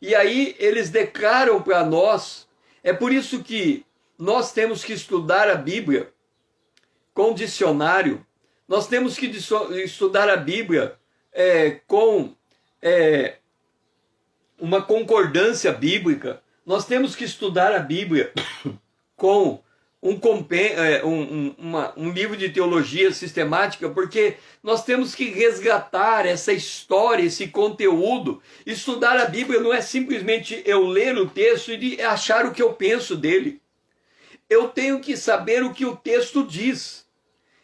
E aí eles declaram para nós. É por isso que nós temos que estudar a Bíblia com dicionário. Nós temos que estudar a Bíblia com uma concordância bíblica. Nós temos que estudar a Bíblia com um livro de teologia sistemática, porque nós temos que resgatar essa história, esse conteúdo. Estudar a Bíblia não é simplesmente eu ler o texto e achar o que eu penso dele. Eu tenho que saber o que o texto diz.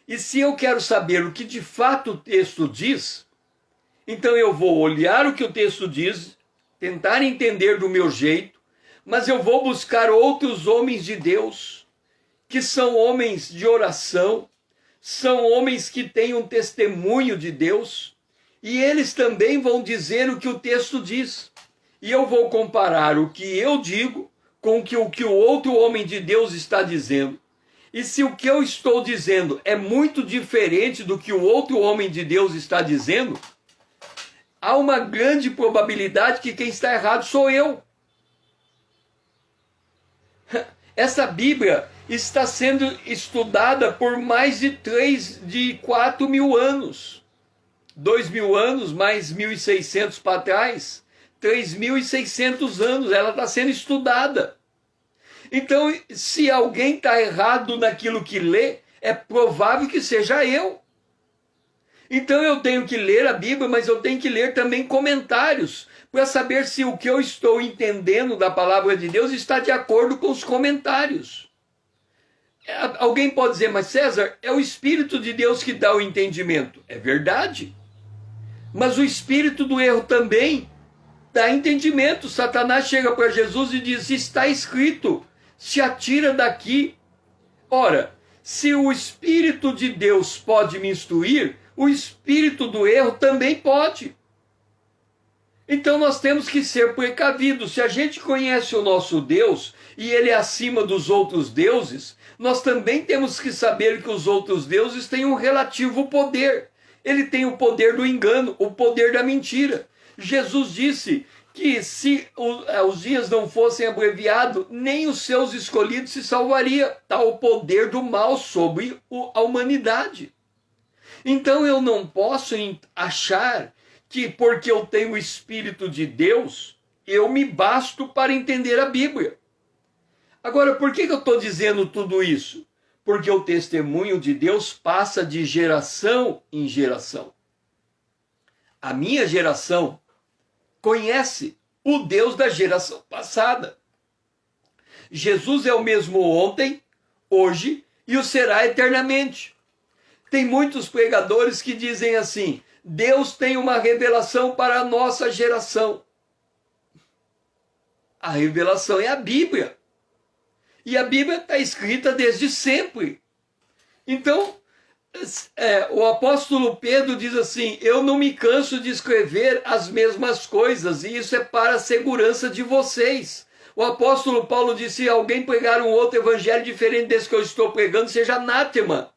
E se eu quero saber o que de fato o texto diz, então eu vou olhar o que o texto diz, tentar entender do meu jeito, mas eu vou buscar outros homens de Deus, que são homens de oração, são homens que têm um testemunho de Deus, e eles também vão dizer o que o texto diz. E eu vou comparar o que eu digo com o que o outro homem de Deus está dizendo. E se o que eu estou dizendo é muito diferente do que o outro homem de Deus está dizendo, há uma grande probabilidade que quem está errado sou eu. Essa Bíblia está sendo estudada por mais de 4 mil anos. 2.000 anos, mais 1.600 para trás, 3.600 anos, ela está sendo estudada. Então, se alguém está errado naquilo que lê, é provável que seja eu. Então eu tenho que ler a Bíblia, mas eu tenho que ler também comentários, para saber se o que eu estou entendendo da palavra de Deus está de acordo com os comentários. Alguém pode dizer, mas César, é o Espírito de Deus que dá o entendimento. É verdade. Mas o espírito do erro também dá entendimento. Satanás chega para Jesus e diz, está escrito, se atira daqui. Ora, se o Espírito de Deus pode me instruir, o espírito do erro também pode. Então nós temos que ser precavidos. Se a gente conhece o nosso Deus e ele é acima dos outros deuses, nós também temos que saber que os outros deuses têm um relativo poder. Ele tem o poder do engano, o poder da mentira. Jesus disse que se os dias não fossem abreviados, nem os seus escolhidos se salvariam. Está o poder do mal sobre a humanidade. Então eu não posso achar que porque eu tenho o Espírito de Deus, eu me basto para entender a Bíblia. Agora, por que eu estou dizendo tudo isso? Porque o testemunho de Deus passa de geração em geração. A minha geração conhece o Deus da geração passada. Jesus é o mesmo ontem, hoje e o será eternamente. Tem muitos pregadores que dizem assim, Deus tem uma revelação para a nossa geração. A revelação é a Bíblia. E a Bíblia está escrita desde sempre. Então, o apóstolo Pedro diz assim, eu não me canso de escrever as mesmas coisas, e isso é para a segurança de vocês. O apóstolo Paulo disse, se alguém pregar um outro evangelho diferente desse que eu estou pregando, seja anátema.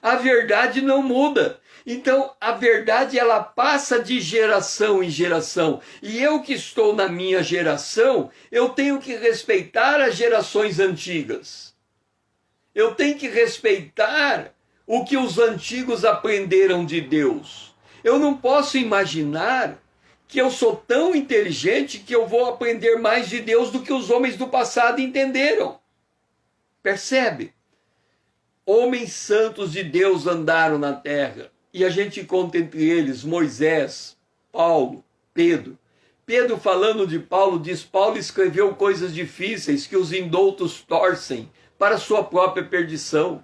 A verdade não muda. Então, a verdade ela passa de geração em geração. E eu que estou na minha geração, eu tenho que respeitar as gerações antigas. Eu tenho que respeitar o que os antigos aprenderam de Deus. Eu não posso imaginar que eu sou tão inteligente que eu vou aprender mais de Deus do que os homens do passado entenderam. Percebe? Homens santos de Deus andaram na terra. E a gente conta entre eles Moisés, Paulo, Pedro. Pedro, falando de Paulo, diz, Paulo escreveu coisas difíceis que os indoutos torcem para sua própria perdição.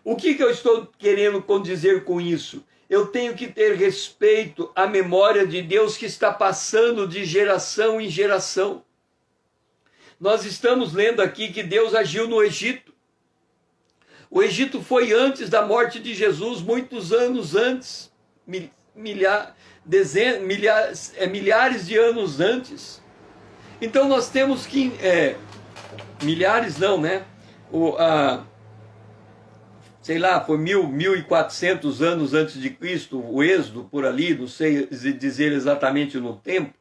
O que eu estou querendo dizer com isso? Eu tenho que ter respeito à memória de Deus que está passando de geração em geração. Nós estamos lendo aqui que Deus agiu no Egito. O Egito foi antes da morte de Jesus, muitos anos antes, milhares de anos antes. Então nós temos que, milhares não, né? Sei lá, foi 1.400 anos antes de Cristo, o Êxodo, por ali, não sei dizer exatamente no tempo.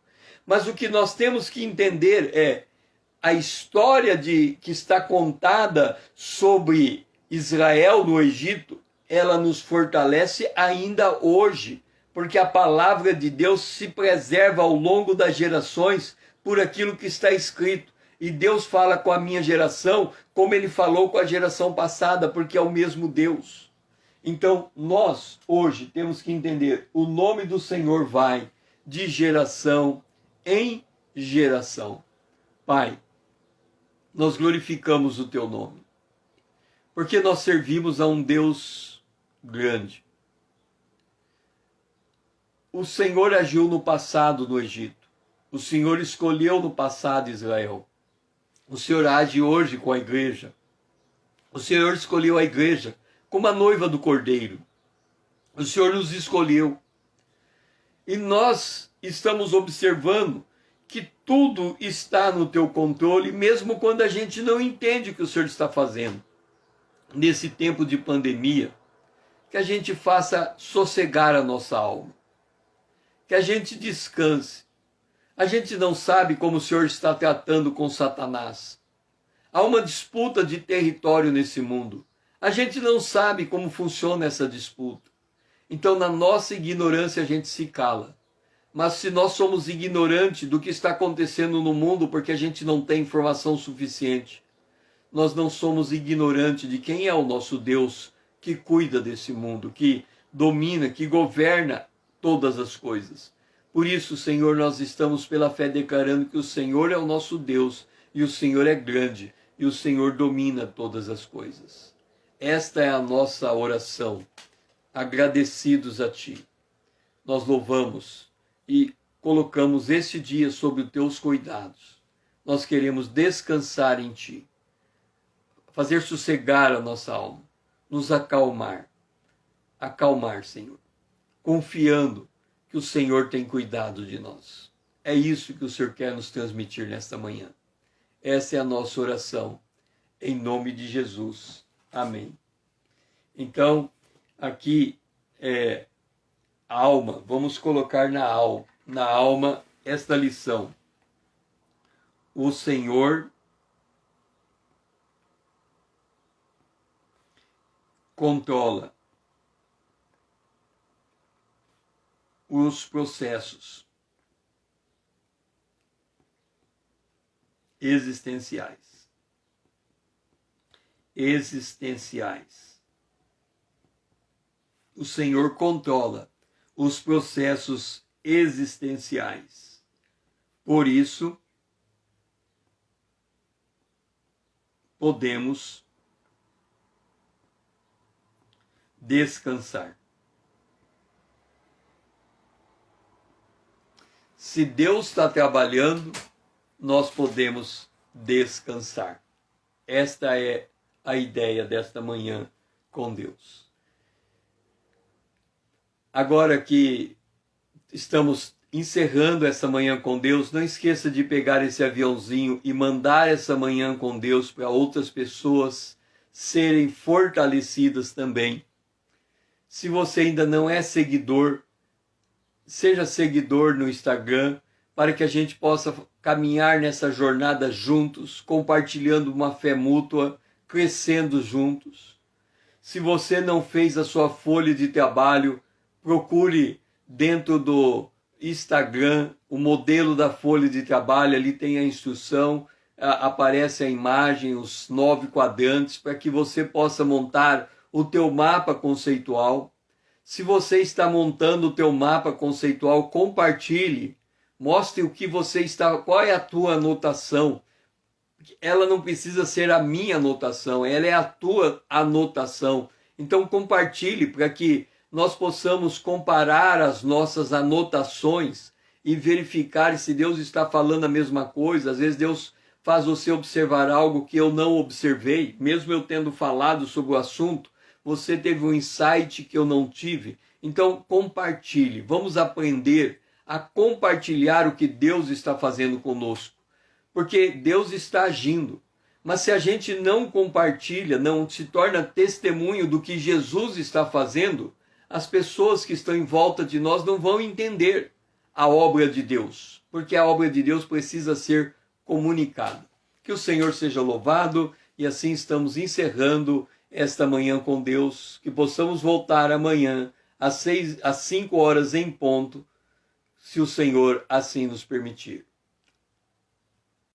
Mas o que nós temos que entender é a história que está contada sobre Israel no Egito, ela nos fortalece ainda hoje, porque a palavra de Deus se preserva ao longo das gerações por aquilo que está escrito. E Deus fala com a minha geração como ele falou com a geração passada, porque é o mesmo Deus. Então, nós hoje temos que entender, o nome do Senhor vai de geração em geração. Pai, nós glorificamos o teu nome. Porque nós servimos a um Deus grande. O Senhor agiu no passado no Egito. O Senhor escolheu no passado Israel. O Senhor age hoje com a igreja. O Senhor escolheu a igreja como a noiva do Cordeiro. O Senhor nos escolheu. E nós estamos observando que tudo está no teu controle, mesmo quando a gente não entende o que o Senhor está fazendo. nesse tempo de pandemia, que a gente faça sossegar a nossa alma, que a gente descanse. A gente não sabe como o Senhor está tratando com Satanás. Há uma disputa de território nesse mundo. A gente não sabe como funciona essa disputa. Então, na nossa ignorância, a gente se cala. Mas se nós somos ignorantes do que está acontecendo no mundo porque a gente não tem informação suficiente, nós não somos ignorantes de quem é o nosso Deus que cuida desse mundo, que domina, que governa todas as coisas. Por isso, Senhor, nós estamos pela fé declarando que o Senhor é o nosso Deus e o Senhor é grande e o Senhor domina todas as coisas. Esta é a nossa oração, agradecidos a Ti. Nós louvamos e colocamos este dia sob os Teus cuidados. Nós queremos descansar em Ti, fazer sossegar a nossa alma, nos acalmar, Senhor, confiando que o Senhor tem cuidado de nós. É isso que o Senhor quer nos transmitir nesta manhã. Essa é a nossa oração, em nome de Jesus. Amém. Então, aqui alma, vamos colocar na alma esta lição. O Senhor controla os processos existenciais. O Senhor controla os processos existenciais. Por isso, podemos descansar. Se Deus está trabalhando, nós podemos descansar. Esta é a ideia desta manhã com Deus. Agora que estamos encerrando essa manhã com Deus, não esqueça de pegar esse aviãozinho e mandar essa manhã com Deus para outras pessoas serem fortalecidas também. Se você ainda não é seguidor, seja seguidor no Instagram, para que a gente possa caminhar nessa jornada juntos, compartilhando uma fé mútua, crescendo juntos. Se você não fez a sua folha de trabalho, procure dentro do Instagram o modelo da folha de trabalho, ali tem a instrução, aparece a imagem, os 9 quadrantes, para que você possa montar o teu mapa conceitual. Se você está montando o teu mapa conceitual, compartilhe, mostre o que você está, qual é a tua anotação. Ela não precisa ser a minha anotação, ela é a tua anotação. Então compartilhe para que nós possamos comparar as nossas anotações e verificar se Deus está falando a mesma coisa. Às vezes Deus faz você observar algo que eu não observei, mesmo eu tendo falado sobre o assunto, você teve um insight que eu não tive. Então compartilhe, vamos aprender a compartilhar o que Deus está fazendo conosco, porque Deus está agindo. Mas se a gente não compartilha, não se torna testemunho do que Jesus está fazendo, as pessoas que estão em volta de nós não vão entender a obra de Deus, porque a obra de Deus precisa ser comunicada. Que o Senhor seja louvado, e assim estamos encerrando esta manhã com Deus, que possamos voltar amanhã às 5 horas em ponto, se o Senhor assim nos permitir.